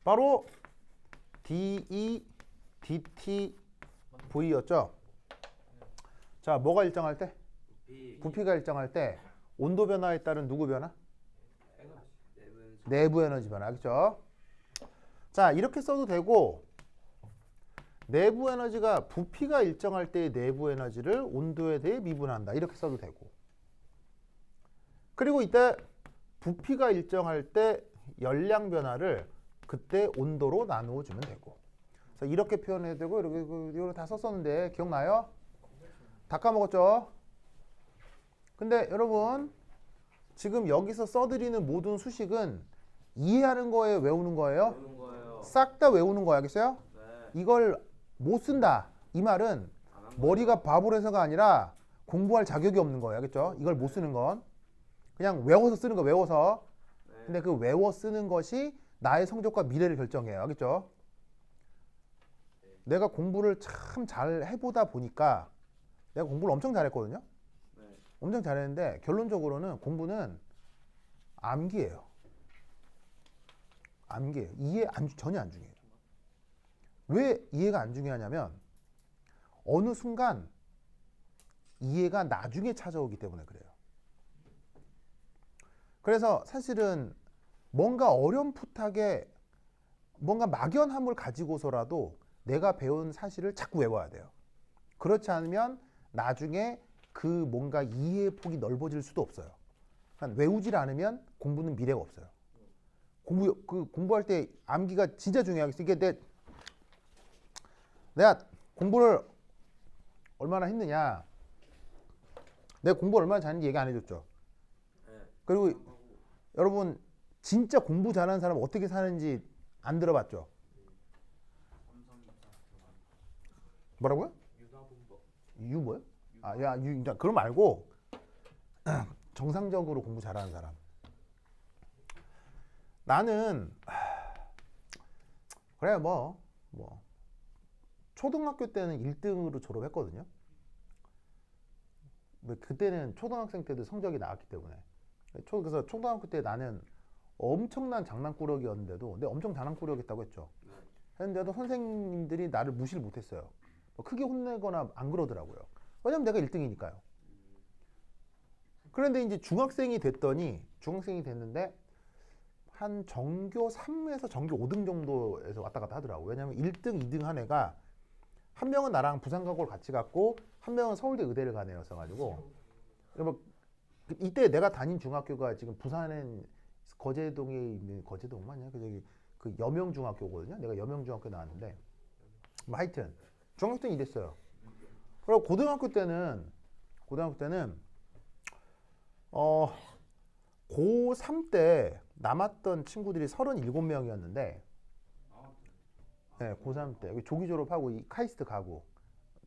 바로 DE DT V였죠. 자, 뭐가 일정할 때? 부피가 일정할 때 온도 변화에 따른 누구 변화? 내부 에너지 변화. 알겠죠? 자, 이렇게 써도 되고 내부 에너지가 부피가 일정할 때의 내부 에너지를 온도에 대해 미분한다. 이렇게 써도 되고 그리고 이때 부피가 일정할 때 열량 변화를 그때 온도로 나누어 주면 되고. 그래서 이렇게 표현해도 되고 이렇게 다 썼었는데 기억나요? 다 까먹었죠? 근데 여러분 지금 여기서 써드리는 모든 수식은 이해하는 거예요, 외우는 거예요? 배우는 거예요. 싹 다 외우는 거야, 알겠어요? 네. 이걸 못 쓴다. 이 말은 안한 머리가 바보라서가 아니라 공부할 자격이 없는 거예요, 알겠죠? 이걸 못 쓰는 건 그냥 외워서 쓰는 거, 외워서. 네. 근데 그 외워 쓰는 것이 나의 성적과 미래를 결정해요, 알겠죠? 내가 공부를 참 잘 해보다 보니까 내가 공부를 엄청 잘했거든요. 네. 엄청 잘했는데 결론적으로는 공부는 암기예요. 암기예요. 전혀 안 중요해요. 왜 이해가 안 중요하냐면 어느 순간 이해가 나중에 찾아오기 때문에 그래요. 그래서 사실은 뭔가 어렴풋하게 뭔가 막연함을 가지고서라도 내가 배운 사실을 자꾸 외워야 돼요. 그렇지 않으면 나중에 그 뭔가 이해의 폭이 넓어질 수도 없어요. 그러니까 외우질 않으면 공부는 미래가 없어요. 공부할 때 암기가 진짜 중요하겠어요. 이게 내가 공부를 얼마나 했느냐, 내가 공부 얼마나 잘했는지 얘기 안 해줬죠. 네. 그리고 여러분 진짜 공부 잘하는 사람 어떻게 사는지 안 들어봤죠? 뭐라고요? 유 뭐요? 그럼 말고 정상적으로 공부 잘하는 사람. 나는 그래 뭐 초등학교 때는 1등으로 졸업했거든요. 그때는 초등학생 때도 성적이 나왔기 때문에. 그래서 초등학교 때 나는 엄청난 장난꾸러기였는데도 내가 엄청 장난꾸러기였다고 했죠. 했는데도 선생님들이 나를 무시를 못했어요. 크게 혼내거나 안 그러더라고요. 왜냐면 내가 1등이니까요. 그런데 이제 중학생이 됐는데 한 전교 3에서 전교 5등 정도에서 왔다 갔다 하더라고요. 왜냐면 1등, 2등 한 애가 한 명은 나랑 부산가고를 같이 갔고 한 명은 서울대 의대를 간 애였어가지고 이때 내가 다닌 중학교가 지금 부산엔 거제동에 있는 거제동 맞냐? 그 여명중학교거든요. 내가 여명중학교 나왔는데 하여튼 중학교 때는 이랬어요. 그리고 고등학교 때는 고3 때 남았던 친구들이 37명이었는데 네, 고3 때 조기 졸업하고 카이스트 가고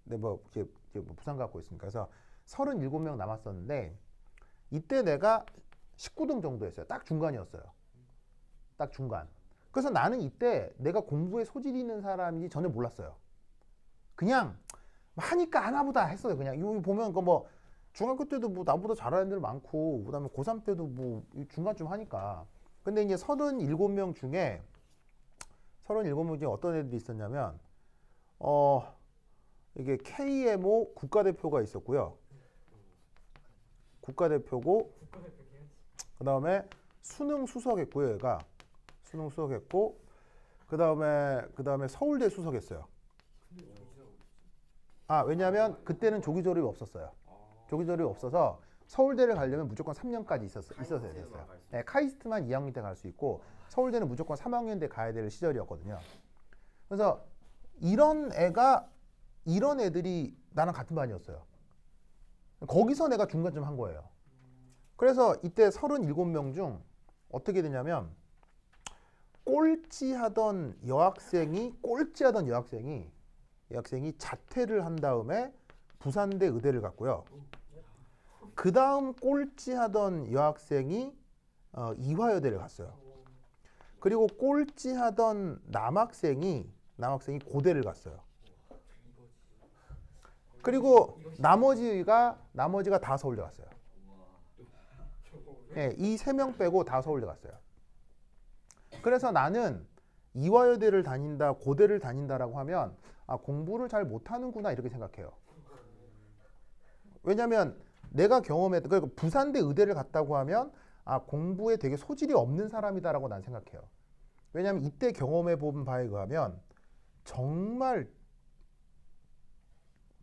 근데 이제 부산 갖고 있으니까 그래서 37명 남았었는데 이때 내가 19등 정도 했어요. 딱 중간이었어요. 딱 중간. 그래서 나는 이때 내가 공부에 소질이 있는 사람인지 전혀 몰랐어요. 그냥 하니까 하나보다 했어요. 그냥 이거 보면 중학교 때도 나보다 잘하는 애들 많고 그다음에 고3 때도 중간쯤 하니까. 근데 이제 37명 중에 어떤 애들이 있었냐면 이게 KMO 국가대표가 있었고요. 국가대표고 그다음에 수능 수석했고요. 얘가 수능 수석했고 그다음에 서울대 수석했어요. 왜냐하면 그때는 조기 졸업이 없었어요. 조기 졸업이 없어서 서울대를 가려면 무조건 3년까지 있었어야 됐어요. 네, 카이스트만 2학년 때 갈 수 있고 서울대는 무조건 3학년 때 가야 될 시절이었거든요. 그래서 이런 애들이 나랑 같은 반이었어요. 거기서 내가 중간쯤 한 거예요. 그래서 이때 37명 중 어떻게 되냐면 꼴찌하던 여학생이 자퇴를 한 다음에 부산대 의대를 갔고요. 그 다음 꼴찌하던 여학생이 이화여대를 갔어요. 그리고 꼴찌하던 남학생이 고대를 갔어요. 그리고 나머지가 다 서울대 갔어요. 네, 이 3명 빼고 다 서울대 갔어요. 그래서 나는 이화여대를 다닌다, 고대를 다닌다라고 하면 공부를 잘 못하는구나 이렇게 생각해요. 왜냐하면 내가 경험했던 그러니까 부산대 의대를 갔다고 하면 공부에 되게 소질이 없는 사람이다라고 난 생각해요. 왜냐하면 이때 경험해 본 바에 의하면 정말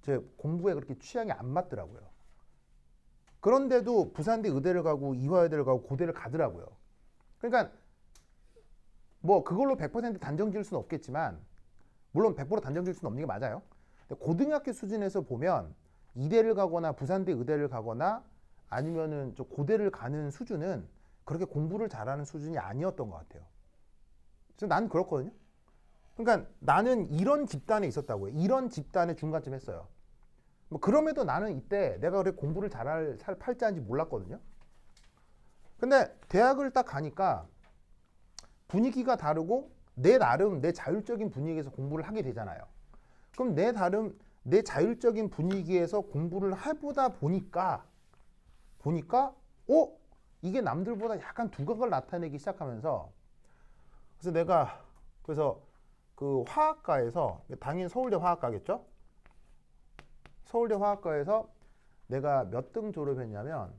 제 공부에 그렇게 취향이 안 맞더라고요. 그런데도 부산대 의대를 가고 이화여대를 가고 고대를 가더라고요. 그러니까 그걸로 100% 단정 지을 수는 없겠지만 물론 100% 단정 지을 수는 없는 게 맞아요. 근데 고등학교 수준에서 보면 이대를 가거나 부산대 의대를 가거나 아니면은 저 고대를 가는 수준은 그렇게 공부를 잘하는 수준이 아니었던 것 같아요. 그래서 난 그렇거든요. 그러니까 나는 이런 집단에 있었다고요. 이런 집단의 중간쯤 했어요. 뭐 그럼에도 나는 이때 내가 그렇게 공부를 잘할 팔자인지 몰랐거든요. 근데 대학을 딱 가니까 분위기가 다르고 내 나름 내 자율적인 분위기에서 공부를 하게 되잖아요. 그럼 내 나름 내 자율적인 분위기에서 공부를 해보다 보니까 이게 남들보다 약간 두각을 나타내기 시작하면서 그래서 내가 그 화학과에서 당연히 서울대 화학과겠죠? 서울대 화학과에서 내가 몇 등 졸업했냐면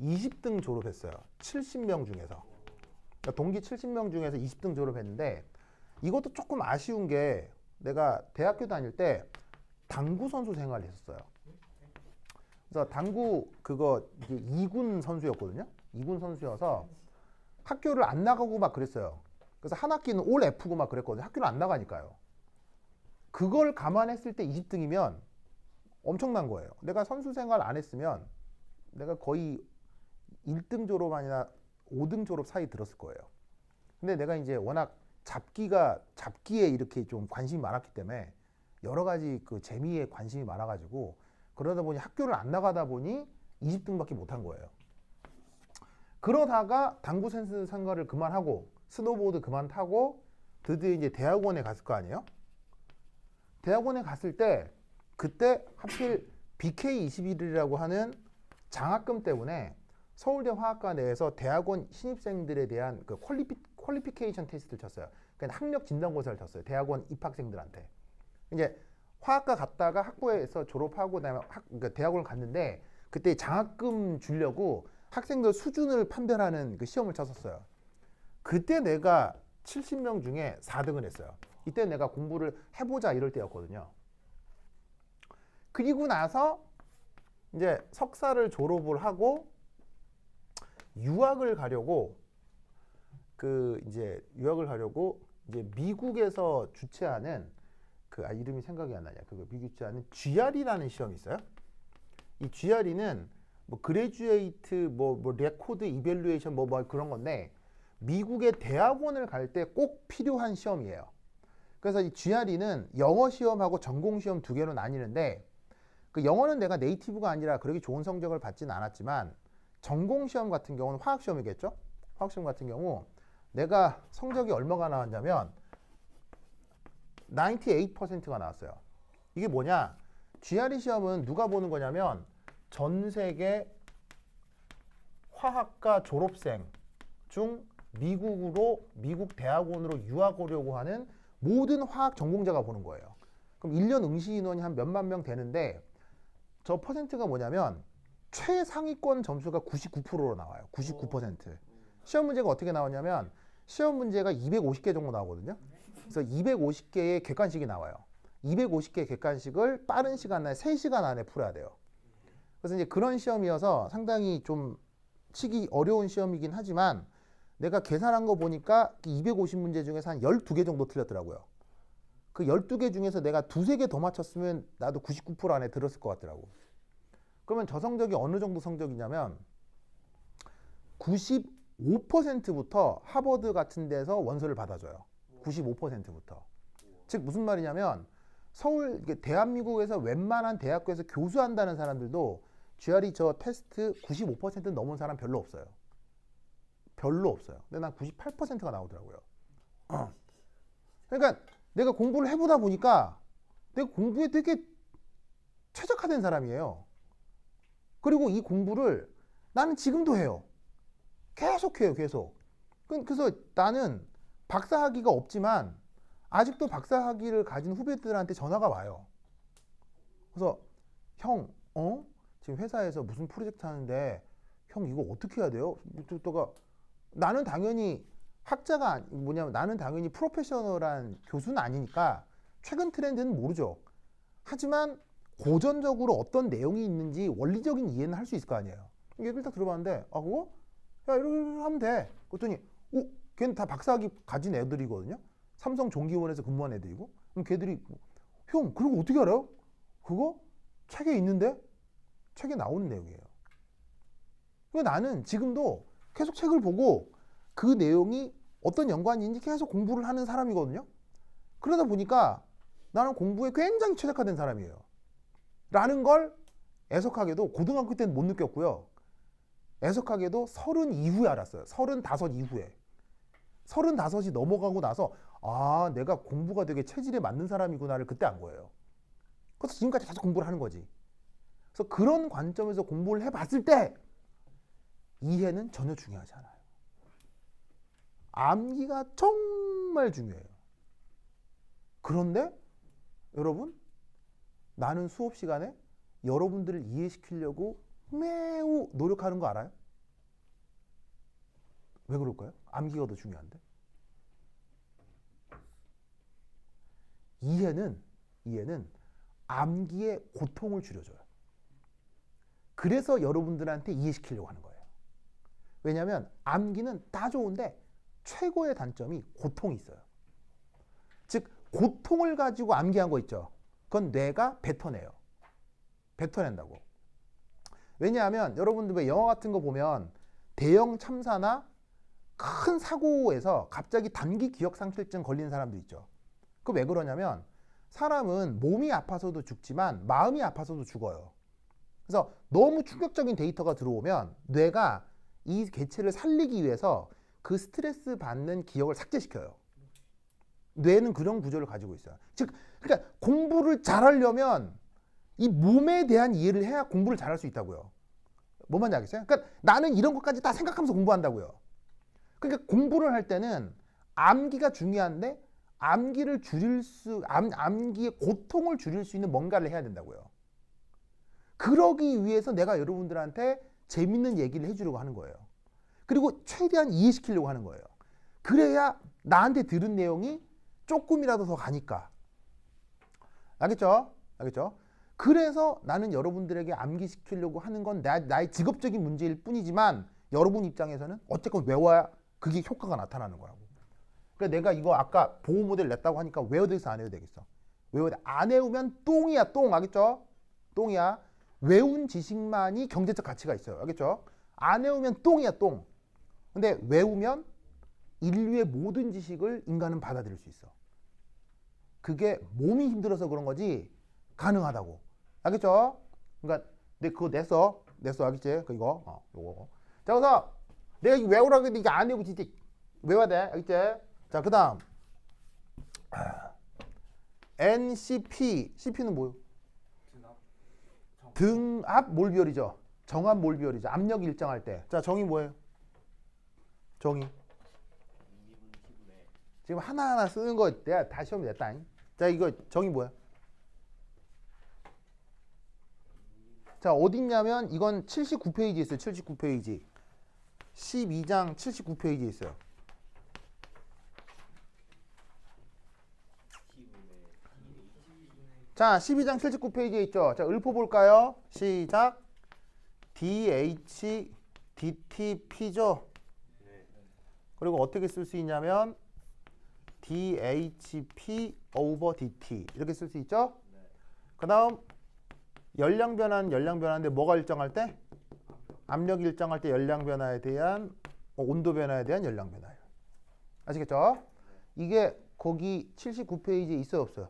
20등 졸업했어요. 70명 중에서. 그러니까 동기 70명 중에서 20등 졸업했는데 이것도 조금 아쉬운 게 내가 대학교 다닐 때 당구 선수 생활을 했었어요. 그래서 당구 그거 이제 2군 선수였거든요. 2군 선수여서 학교를 안 나가고 막 그랬어요. 그래서 한 학기는 올 F고 막 그랬거든요. 학교를 안 나가니까요. 그걸 감안했을 때 20등이면 엄청난 거예요. 내가 선수 생활 안 했으면 내가 거의 1등 졸업 아니라 5등 졸업 사이 들었을 거예요. 근데 내가 이제 워낙 잡기에 이렇게 좀 관심이 많았기 때문에 여러 가지 그 재미에 관심이 많아가지고 그러다 보니 학교를 안 나가다 보니 20등밖에 못한 거예요. 그러다가 당구 선수 생활을 그만하고 스노보드 그만 타고 드디어 이제 대학원에 갔을 거 아니에요? 대학원에 갔을 때 그때 하필 BK21이라고 하는 장학금 때문에 서울대 화학과 내에서 대학원 신입생들에 대한 그 퀄리피케이션 테스트를 쳤어요. 그러니까 학력 진단고사를 쳤어요. 대학원 입학생들한테. 이제 화학과 갔다가 학부에서 졸업하고 그다음에 그러니까 대학원을 갔는데 그때 장학금 주려고 학생들 수준을 판별하는 그 시험을 쳤었어요. 그때 내가 70명 중에 4등을 했어요. 이때 내가 공부를 해보자 이럴 때였거든요. 그리고 나서 이제 석사를 졸업을 하고 유학을 가려고 이제 미국에서 주최하는 이름이 생각이 안 나냐. 미국 주최하는 GRE라는 시험이 있어요. 이 GRE는 뭐 그레듀에이트 뭐 레코드 이밸루에이션 뭐 그런 건데 미국의 대학원을 갈 때 꼭 필요한 시험이에요. 그래서 이 GRE는 영어 시험하고 전공 시험 두 개로 나뉘는데 그 영어는 내가 네이티브가 아니라 그렇게 좋은 성적을 받진 않았지만 전공 시험 같은 경우는 화학 시험이겠죠? 화학 시험 같은 경우 내가 성적이 얼마가 나왔냐면 98%가 나왔어요. 이게 뭐냐? GRE 시험은 누가 보는 거냐면 전 세계 화학과 졸업생 중 미국 대학원으로 유학 오려고 하는 모든 화학 전공자가 보는 거예요. 그럼 1년 응시 인원이 한 몇만 명 되는데 저 퍼센트가 뭐냐면 최상위권 점수가 99%로 나와요. 99%. 시험 문제가 어떻게 나오냐면 시험 문제가 250개 정도 나오거든요. 그래서 250개의 객관식이 나와요. 250개의 객관식을 빠른 시간 내에 3시간 안에 풀어야 돼요. 그래서 이제 그런 시험이어서 상당히 좀 치기 어려운 시험이긴 하지만 내가 계산한 거 보니까 250문제 중에서 한 12개 정도 틀렸더라고요. 그 12개 중에서 내가 2~3개 더 맞췄으면 나도 99% 안에 들었을 것 같더라고. 그러면 저 성적이 어느 정도 성적이냐면 95%부터 하버드 같은 데서 원서를 받아줘요. 95%부터. 즉 무슨 말이냐면 대한민국에서 웬만한 대학교에서 교수한다는 사람들도 GRE 저 테스트 95% 넘은 사람 별로 없어요. 별로 없어요. 근데 난 98%가 나오더라고요. 그러니까 내가 공부를 해보다 보니까 내가 공부에 되게 최적화된 사람이에요. 그리고 이 공부를 나는 지금도 해요. 계속 해요. 계속. 그래서 나는 박사학위가 없지만 아직도 박사학위를 가진 후배들한테 전화가 와요. 그래서 형, 지금 회사에서 무슨 프로젝트 하는데 형 이거 어떻게 해야 돼요? 나는 당연히 나는 당연히 프로페셔널한 교수는 아니니까 최근 트렌드는 모르죠. 하지만 고전적으로 어떤 내용이 있는지 원리적인 이해는 할 수 있을 거 아니에요. 얘기를 딱 들어봤는데 그거? 야 이렇게 하면 돼. 그랬더니 걔는 다 박사학위 가진 애들이거든요. 삼성 종기원에서 근무한 애들이고. 그럼 걔들이 형 그런 거 어떻게 알아요? 그거 책에 있는데? 책에 나오는 내용이에요. 그러니까 나는 지금도 계속 책을 보고 그 내용이 어떤 연관이 있는지 계속 공부를 하는 사람이거든요. 그러다 보니까 나는 공부에 굉장히 최적화된 사람이에요. 라는 걸 애석하게도 고등학교 때는 못 느꼈고요. 애석하게도 30 이후에 알았어요. 35 이후에. 35이 넘어가고 나서 아, 내가 공부가 되게 체질에 맞는 사람이구나를 그때 안 거예요. 그래서 지금까지 계속 공부를 하는 거지. 그래서 그런 관점에서 공부를 해봤을 때 이해는 전혀 중요하지 않아요. 암기가 정말 중요해요. 그런데 여러분, 나는 수업 시간에 여러분들을 이해시키려고 매우 노력하는 거 알아요? 왜 그럴까요? 암기가 더 중요한데. 이해는 암기의 고통을 줄여줘요. 그래서 여러분들한테 이해시키려고 하는 거예요. 왜냐하면 암기는 다 좋은데 최고의 단점이 고통이 있어요. 즉 고통을 가지고 암기한 거 있죠. 그건 뇌가 뱉어내요. 뱉어낸다고. 왜냐하면 여러분들 왜 영화 같은 거 보면 대형 참사나 큰 사고에서 갑자기 단기 기억 상실증 걸리는 사람도 있죠. 그 왜 그러냐면 사람은 몸이 아파서도 죽지만 마음이 아파서도 죽어요. 그래서 너무 충격적인 데이터가 들어오면 뇌가 이 개체를 살리기 위해서 그 스트레스 받는 기억을 삭제시켜요. 뇌는 그런 구조를 가지고 있어요. 즉, 그러니까 공부를 잘하려면 이 몸에 대한 이해를 해야 공부를 잘할 수 있다고요. 뭔 말인지 알겠어요? 그러니까 나는 이런 것까지 다 생각하면서 공부한다고요. 그러니까 공부를 할 때는 암기가 중요한데 암기의 고통을 줄일 수 있는 뭔가를 해야 된다고요. 그러기 위해서 내가 여러분들한테 재밌는 얘기를 해주려고 하는 거예요. 그리고 최대한 이해시키려고 하는 거예요. 그래야 나한테 들은 내용이 조금이라도 더 가니까. 알겠죠? 알겠죠? 그래서 나는 여러분들에게 암기시키려고 하는 건 나의 직업적인 문제일 뿐이지만 여러분 입장에서는 어쨌건 외워야 그게 효과가 나타나는 거라고. 그러니까 내가 이거 아까 보호 모델 냈다고 하니까 외워야 되겠어, 안 외워야 되겠어? 외워야 돼. 안 외우면 똥이야, 똥. 알겠죠? 똥이야. 외운 지식만이 경제적 가치가 있어요. 알겠죠? 안 외우면 똥이야, 똥. 근데 외우면 인류의 모든 지식을 인간은 받아들일 수 있어. 그게 몸이 힘들어서 그런 거지 가능하다고. 알겠죠? 그러니까 근데 그거 냈어. 알겠지? 이거. 요거. 자, 그래서 내가 이거 외우라고 했는데 이게 안 외우고 진짜 외워야 돼. 알겠지? 자, 그다음 NCP. CP는 뭐예요? 등압 몰비열이죠. 정압 몰비열이죠. 압력이 일정할 때. 자, 정의 뭐예요? 정의. 지금 하나하나 쓰는 거 내가 다 시험에 냈다. 자, 이거 정의 뭐야? 자, 어딨냐면 이건 79페이지에 있어요. 79페이지. 12장 79페이지에 있어요. 자, 12장 79페이지에 있죠. 자, 읊어볼까요? 시작. DH, DTP죠. 그리고 어떻게 쓸 수 있냐면 DHP over DT 이렇게 쓸 수 있죠. 그 다음 열량 변화인데 뭐가 일정할 때? 압력이 일정할 때 열량 변화에 대한 온도 변화에 대한 열량 변화예요. 아시겠죠? 이게 거기 79페이지에 있어요, 없어요?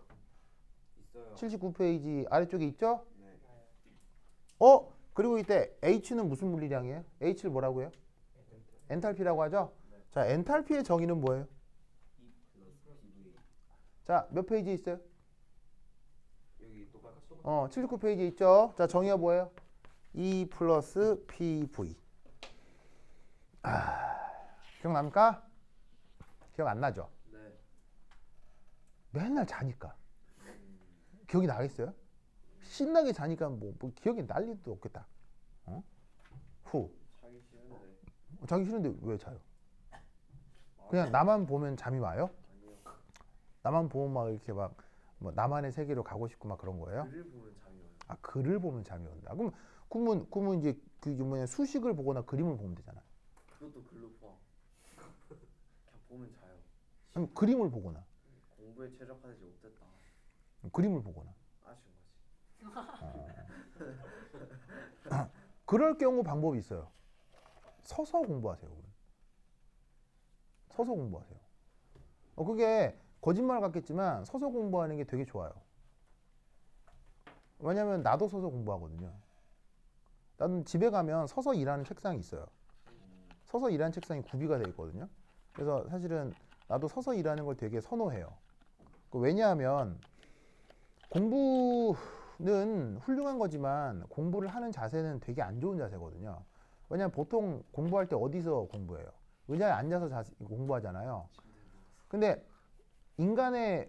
있어요. 79페이지 아래쪽에 있죠? 네. 그리고 이때 H는 무슨 물리량이에요? H를 뭐라고 해요? 엔탈피라고 하죠? 자, 엔탈피의 정의는 뭐예요? 자, 몇 페이지에 있어요? 여기 똑같이. 79페이지에 있죠? 자, 정의가 뭐예요? E 플러스 PV. 기억납니까? 기억 안 나죠? 네. 맨날 자니까. 기억이 나겠어요? 신나게 자니까 뭐 기억이 날 일도 없겠다. 자기 싫은데. 자기 싫은데 왜 자요? 그냥 나만 보면 잠이 와요? 아니요. 나만 보면 막 이렇게 막 뭐 나만의 세계로 가고 싶고 막 그런 거예요? 글을 보면 잠이 와요. 아, 글을 보면 잠이 온다. 그러면 이제 그 뭐냐 수식을 보거나 그림을 보면 되잖아. 그것도 글로 봐. 그냥 보면 자요. 아니, 그림을 보거나 공부에 최적화되지 못했다. 그림을 보거나. 아쉬운 거지. 그럴 경우 방법이 있어요. 서서 공부하세요. 서서 공부하세요. 그게 거짓말 같겠지만 서서 공부하는 게 되게 좋아요. 왜냐면 나도 서서 공부하거든요. 나는 집에 가면 서서 일하는 책상이 있어요. 서서 일하는 책상이 구비가 되어 있거든요. 그래서 사실은 나도 서서 일하는 걸 되게 선호해요. 왜냐하면 공부는 훌륭한 거지만 공부를 하는 자세는 되게 안 좋은 자세거든요. 왜냐하면 보통 공부할 때 어디서 공부해요? 의자에 앉아서 공부하잖아요. 근데 인간의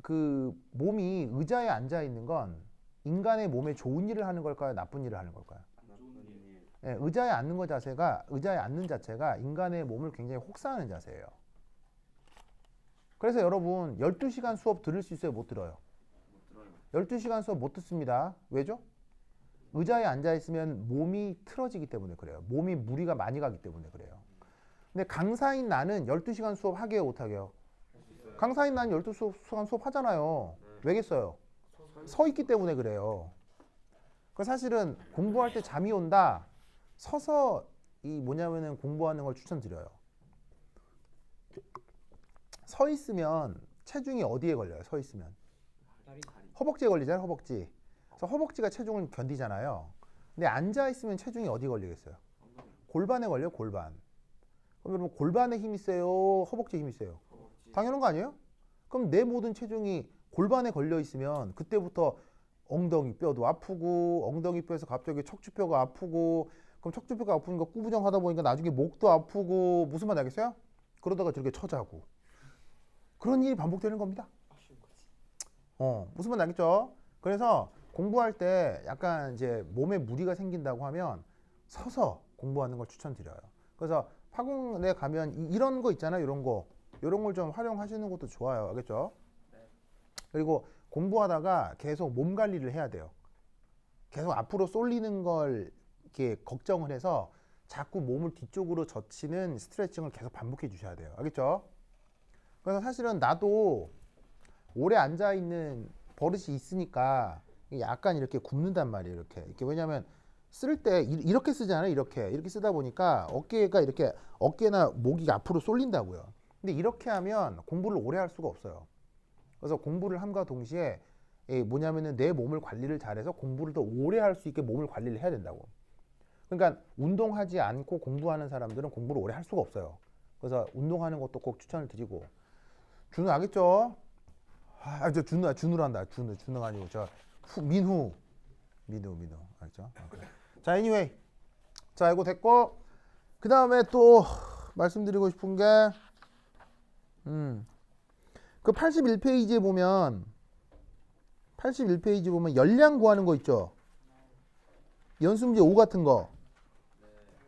그 몸이 의자에 앉아 있는 건 인간의 몸에 좋은 일을 하는 걸까요? 나쁜 일을 하는 걸까요? 네, 의자에 앉는 자체가 인간의 몸을 굉장히 혹사하는 자세예요. 그래서 여러분 12시간 수업 들을 수 있어요? 못 들어요? 12시간 수업 못 듣습니다. 왜죠? 의자에 앉아 있으면 몸이 틀어지기 때문에 그래요. 몸이 무리가 많이 가기 때문에 그래요. 근데 강사인 나는 12시간 수업 하게요? 못하게요? 강사인 나는 12시간 수업 하잖아요. 왜겠어요? 서 있기 때문에 그래요. 그 사실은 공부할 때 잠이 온다. 서서 뭐냐면은 공부하는 걸 추천드려요. 서 있으면 체중이 어디에 걸려요? 서 있으면 허벅지에 걸리잖아요. 허벅지. 그래서 허벅지가 체중을 견디잖아요. 근데 앉아 있으면 체중이 어디 걸리겠어요? 골반에 걸려요. 골반. 그럼 여러분 골반에 힘이 세요? 허벅지에 힘이 세요? 당연한 거 아니에요? 그럼 내 모든 체중이 골반에 걸려 있으면 그때부터 엉덩이 뼈도 아프고 엉덩이 뼈에서 갑자기 척추뼈가 아프고 그럼 척추뼈가 아프니까 구부정 하다 보니까 나중에 목도 아프고 무슨 말 알겠어요? 그러다가 저렇게 처자고 그런 일이 반복되는 겁니다. 무슨 말 알겠죠? 그래서 공부할 때 약간 이제 몸에 무리가 생긴다고 하면 서서 공부하는 걸 추천드려요. 그래서 학원에 가면 이런 거 있잖아요. 이런 걸 좀 활용하시는 것도 좋아요. 알겠죠? 그리고 공부하다가 계속 몸 관리를 해야 돼요. 계속 앞으로 쏠리는 걸 이렇게 걱정을 해서 자꾸 몸을 뒤쪽으로 젖히는 스트레칭을 계속 반복해 주셔야 돼요. 알겠죠? 그래서 사실은 나도 오래 앉아 있는 버릇이 있으니까 약간 이렇게 굽는단 말이에요. 이렇게 왜냐하면 쓸 때 이렇게 쓰잖아요. 이렇게 쓰다 보니까 어깨나 목이 앞으로 쏠린다고요. 근데 이렇게 하면 공부를 오래 할 수가 없어요. 그래서 공부를 함과 동시에 뭐냐면은 내 몸을 관리를 잘해서 공부를 더 오래 할 수 있게 몸을 관리를 해야 된다고. 그러니까 운동하지 않고 공부하는 사람들은 공부를 오래 할 수가 없어요. 그래서 운동하는 것도 꼭 추천을 드리고. 준우 알겠죠? 저 준우란다. 준우가 아니고 민우 알죠? 그래. 자, anyway. 자, 이거 됐고 그 다음에 또 말씀드리고 싶은 게 그 81페이지에 보면 열량 구하는 거 있죠? 연습문제 5 같은 거.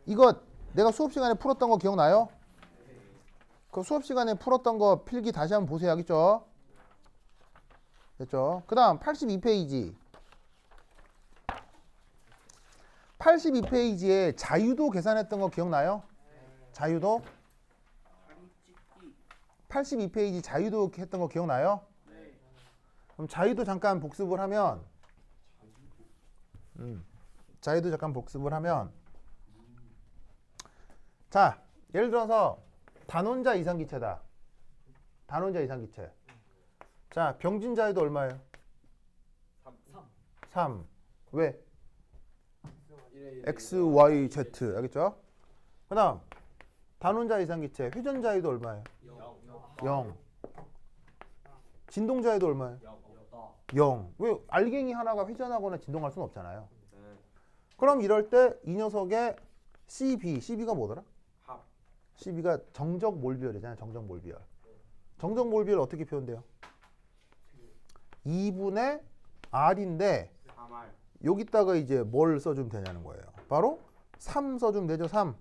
이거 내가 수업 시간에 풀었던 거 기억나요? 그 수업 시간에 풀었던 거 필기 다시 한번 보세요. 알겠죠? 됐죠? 그 다음 82페이지. 82페이지에 자유도 계산했던 거 기억나요? 자유도? 82페이지 자유도 했던 거 기억나요? 그럼 자유도 잠깐 복습을 하면 자, 예를 들어서 단원자 이상기체다. 단원자 이상기체. 자, 병진 자유도 얼마예요? 3. 왜? X, Y, Z. 알겠죠? 그 다음 단원자 이상기체 회전 자유도 얼마예요? 0. 진동 자유도 얼마예요? 0. 왜 알갱이 하나가 회전하거나 진동할 수는 없잖아요. 그럼 이럴 때 이 녀석의 CB가 뭐더라? CB가 정적 몰비열이잖아요. 정적 몰비열. 정적 몰비열 어떻게 표현돼요? 2분의 R인데 여기다가 이제 뭘 써주면 되냐는 거예요. 바로 3 써주면 되죠. 3.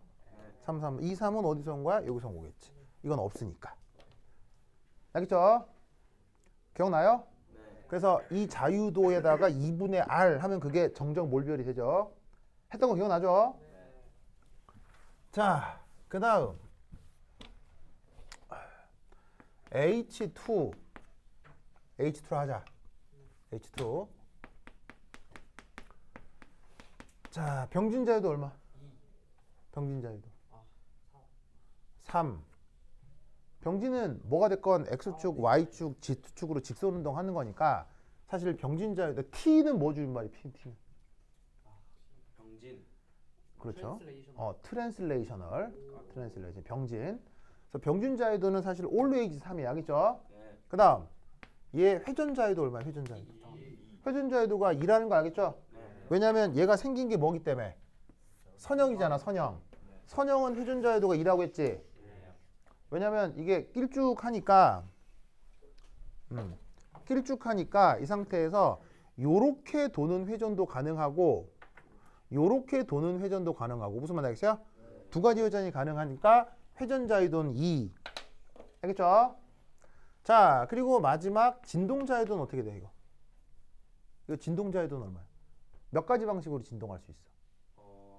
이 3은 어디서 온 거야? 여기서 온 거겠지. 이건 없으니까. 알겠죠? 기억나요? 그래서 이 자유도에다가 2분의 R 하면 그게 정적 몰비열이 되죠. 했던 거 기억나죠? 자, 그 다음 H2 하자. H2. 자, 병진 자유도 얼마? 병진 자유도 3. 병진은 뭐가 됐건 x축, y축, z축으로 직선 운동하는 거니까 사실 병진 자유도 t는 뭐 주는 말이 t는 병진. 그렇죠. 트랜슬레이셔널 병진. 그래서 병진 자유도는 사실 always 3이야, 알겠죠? 네. 그다음 얘 회전 자유도 얼마야? 회전 자유도. 회전 자유도가 2라는 거 알겠죠? 네. 왜냐면 얘가 생긴 게 뭐기 때문에 선형이잖아, 선형. 선형은 회전 자유도가 2라고 했지. 왜냐면 이게 길쭉하니까 이 상태에서 요렇게 도는 회전도 가능하고 요렇게 도는 회전도 가능하고 무슨 말 알겠어요? 두 가지 회전이 가능하니까 회전 자유도는 2. 알겠죠? 자, 그리고 마지막 진동 자유도는 어떻게 돼, 이거? 이거 진동 자유도는 얼마야? 몇 가지 방식으로 진동할 수 있어?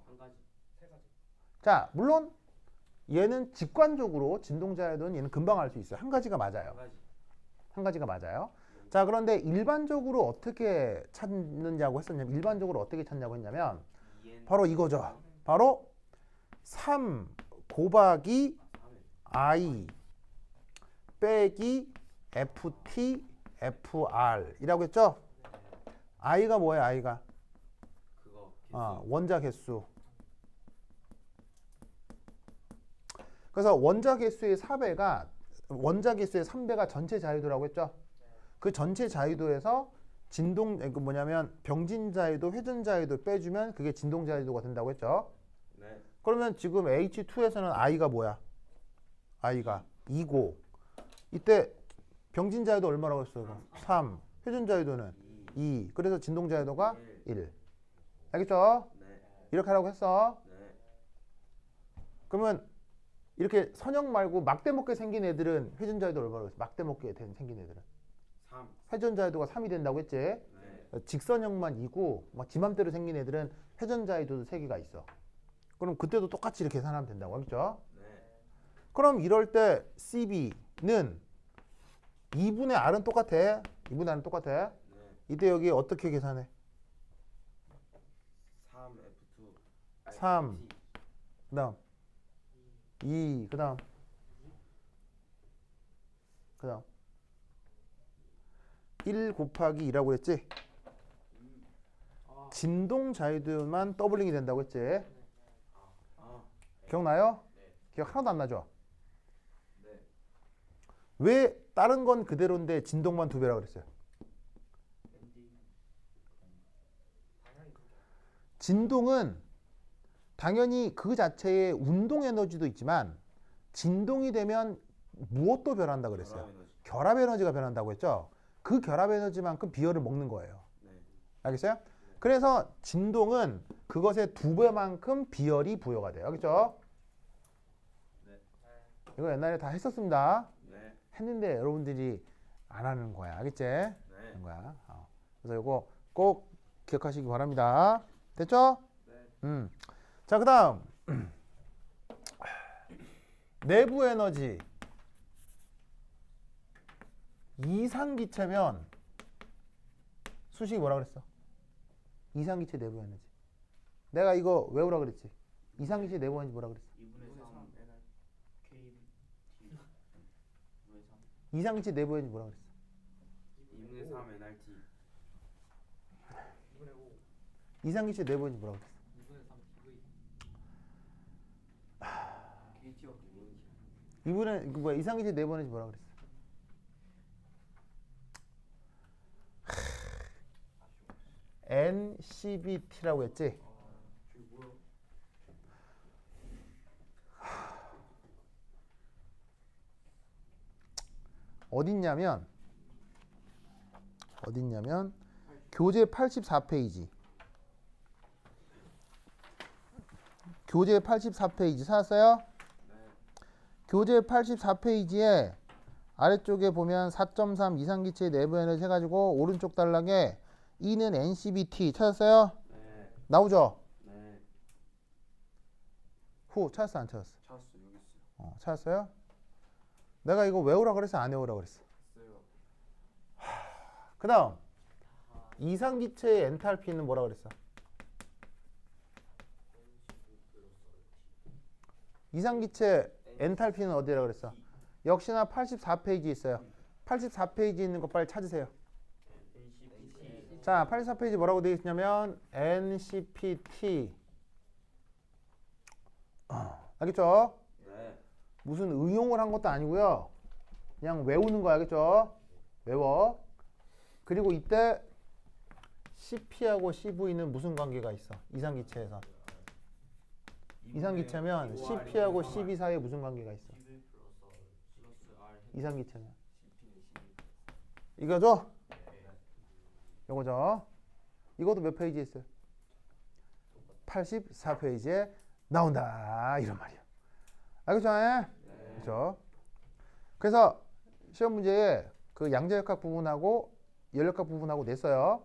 한 가지. 세 가지. 자, 물론 얘는 직관적으로 진동 자유도는 얘는 금방 알 수 있어요. 한 가지가 맞아요. 한 가지. 한 가지가 맞아요. 자, 그런데 일반적으로 어떻게 찾느냐고 했었냐면 일반적으로 어떻게 찾냐고 했냐면 바로 이거죠. 바로 3 곱하기 I 빼기 FT FR 이라고 했죠? I가 뭐예요? I가 그거. 원자 개수. 그래서 원자 개수의 4배가 원자 개수의 3배가 전체 자유도라고 했죠? 그 전체 자유도에서 진동 그 뭐냐면 병진 자유도, 회전 자유도 빼주면 그게 진동 자유도가 된다고 했죠? 네. 그러면 지금 H2에서는 I가 뭐야? I가 2고 이때 병진 자유도 얼마라고 했어요? 3. 회전 자유도는 2. 그래서 진동 자유도가 1. 알겠죠? 네. 이렇게 하라고 했어. 네. 그러면 이렇게 선형 말고 막대 먹게 생긴 애들은 회전 자유도 얼마라고 했어? 막대 먹게 생긴 애들은 3. 회전 자유도가 3이 된다고 했지? 네. 직선형만 2고 막 지맘대로 생긴 애들은 회전 자유도도 3개가 있어. 그럼 그때도 똑같이 이렇게 계산하면 된다고 하겠죠? 네. 그럼 이럴 때 CB는 2분의 R은 똑같아. 2분의 R은 똑같아. 네. 이때 여기 어떻게 계산해? 3F2. 3. 그 다음 2. 그 다음 1 곱하기 2라고 했지? 진동 자유도만 더블링이 된다고 했지? 기억나요? 기억 하나도 안 나죠? 네. 왜 다른 건 그대로인데 진동만 2배라고 그랬어요? 진동은 당연히 그 자체의 운동 에너지도 있지만 진동이 되면 무엇도 변한다 그랬어요? 결합 에너지가 변한다고 했죠? 그 결합 에너지만큼 비열을 먹는 거예요. 네. 알겠어요? 그래서 진동은 그것의 2배만큼 비열이 부여가 돼요. 알겠죠? 네. 이거 옛날에 다 했었습니다. 네. 했는데 여러분들이 안 하는 거야. 알겠지? 네. 하는 거야. 그래서 이거 꼭 기억하시기 바랍니다. 됐죠? 네. 자, 그 다음 내부 에너지 이상기체면 수식이 뭐라 그랬어? 이상기체 내부 에너지. 내가 이거 외우라 그랬지. 이상기체 내부 에너지 뭐라 그랬어? 2분의 3 NR KT. 이상기체 내부 에너지 뭐라 그랬어? 2분의 3 NRT. 2분의 5. 이상기체 내부 에너지 뭐라 그랬어? 2분의 3 TV. KT와 KT. 이분의 그 뭐야 이상기체 내부 에너지 뭐라 그랬어? NCBT라고 했지? 어딨냐면 교재 84페이지 교재 84페이지 찾았어요? 교재 84페이지에 아래쪽에 보면 4.3 이상기체 내부 에너지 해가지고 오른쪽 단락에 E는 NCBT 찾았어요? 네. 나오죠? 네. 후 찾았어 안 찾았어? 찾았어. 여기 있어요. 찾았어요? 내가 이거 외우라 그랬어 안 외우라 그랬어? 있어요. 그 다음 이상기체의 엔탈피는 뭐라 그랬어? 이상기체 엔탈피는 어디라 그랬어? 역시나 84페이지 있어요. 84페이지 있는 거 빨리 찾으세요. 자, 84페이지 뭐라고 되어 있냐면 NCPT. 알겠죠? 네. 무슨 응용을 한 것도 아니고요. 그냥 외우는 거 알겠죠? 외워. 그리고 이때 CP하고 CV는 무슨 관계가 있어? 이상기체에서. 이상기체면 CP하고 CV 사이에 무슨 관계가 있어? 이상기체는. 이거죠? 요거죠? 이것도 몇 페이지에 있어요? 84페이지에 나온다. 이런 말이야. 알겠죠? 그렇죠? 그래서 시험 문제에 그 양자역학 부분하고 열역학 부분하고 냈어요.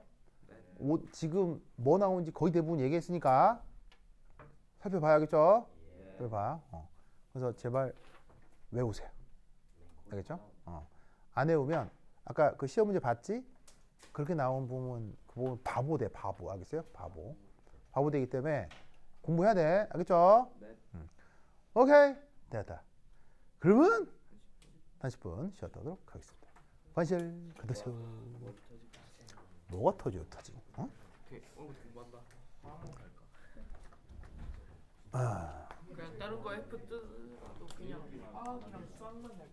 지금 뭐 나오는지 거의 대부분 얘기했으니까 살펴봐야겠죠? 살펴봐. 그래서 제발 외우세요. 알겠죠? 안 외우면 아까 그 시험 문제 봤지? 그렇게 나온 부분 그 부분 바보 돼. 바보. 알겠어요? 바보. 바보 되기 때문에 공부해야 돼. 알겠죠? 네. 오케이. 됐다. 그러면 30분 쉬었다도록 하겠습니다. 관실 그도쇼. 뭐가 터져? 터지? 어? 오늘 공부한다. 아. 그냥 다른 거 F 뜨도 그냥 그냥 수학만 할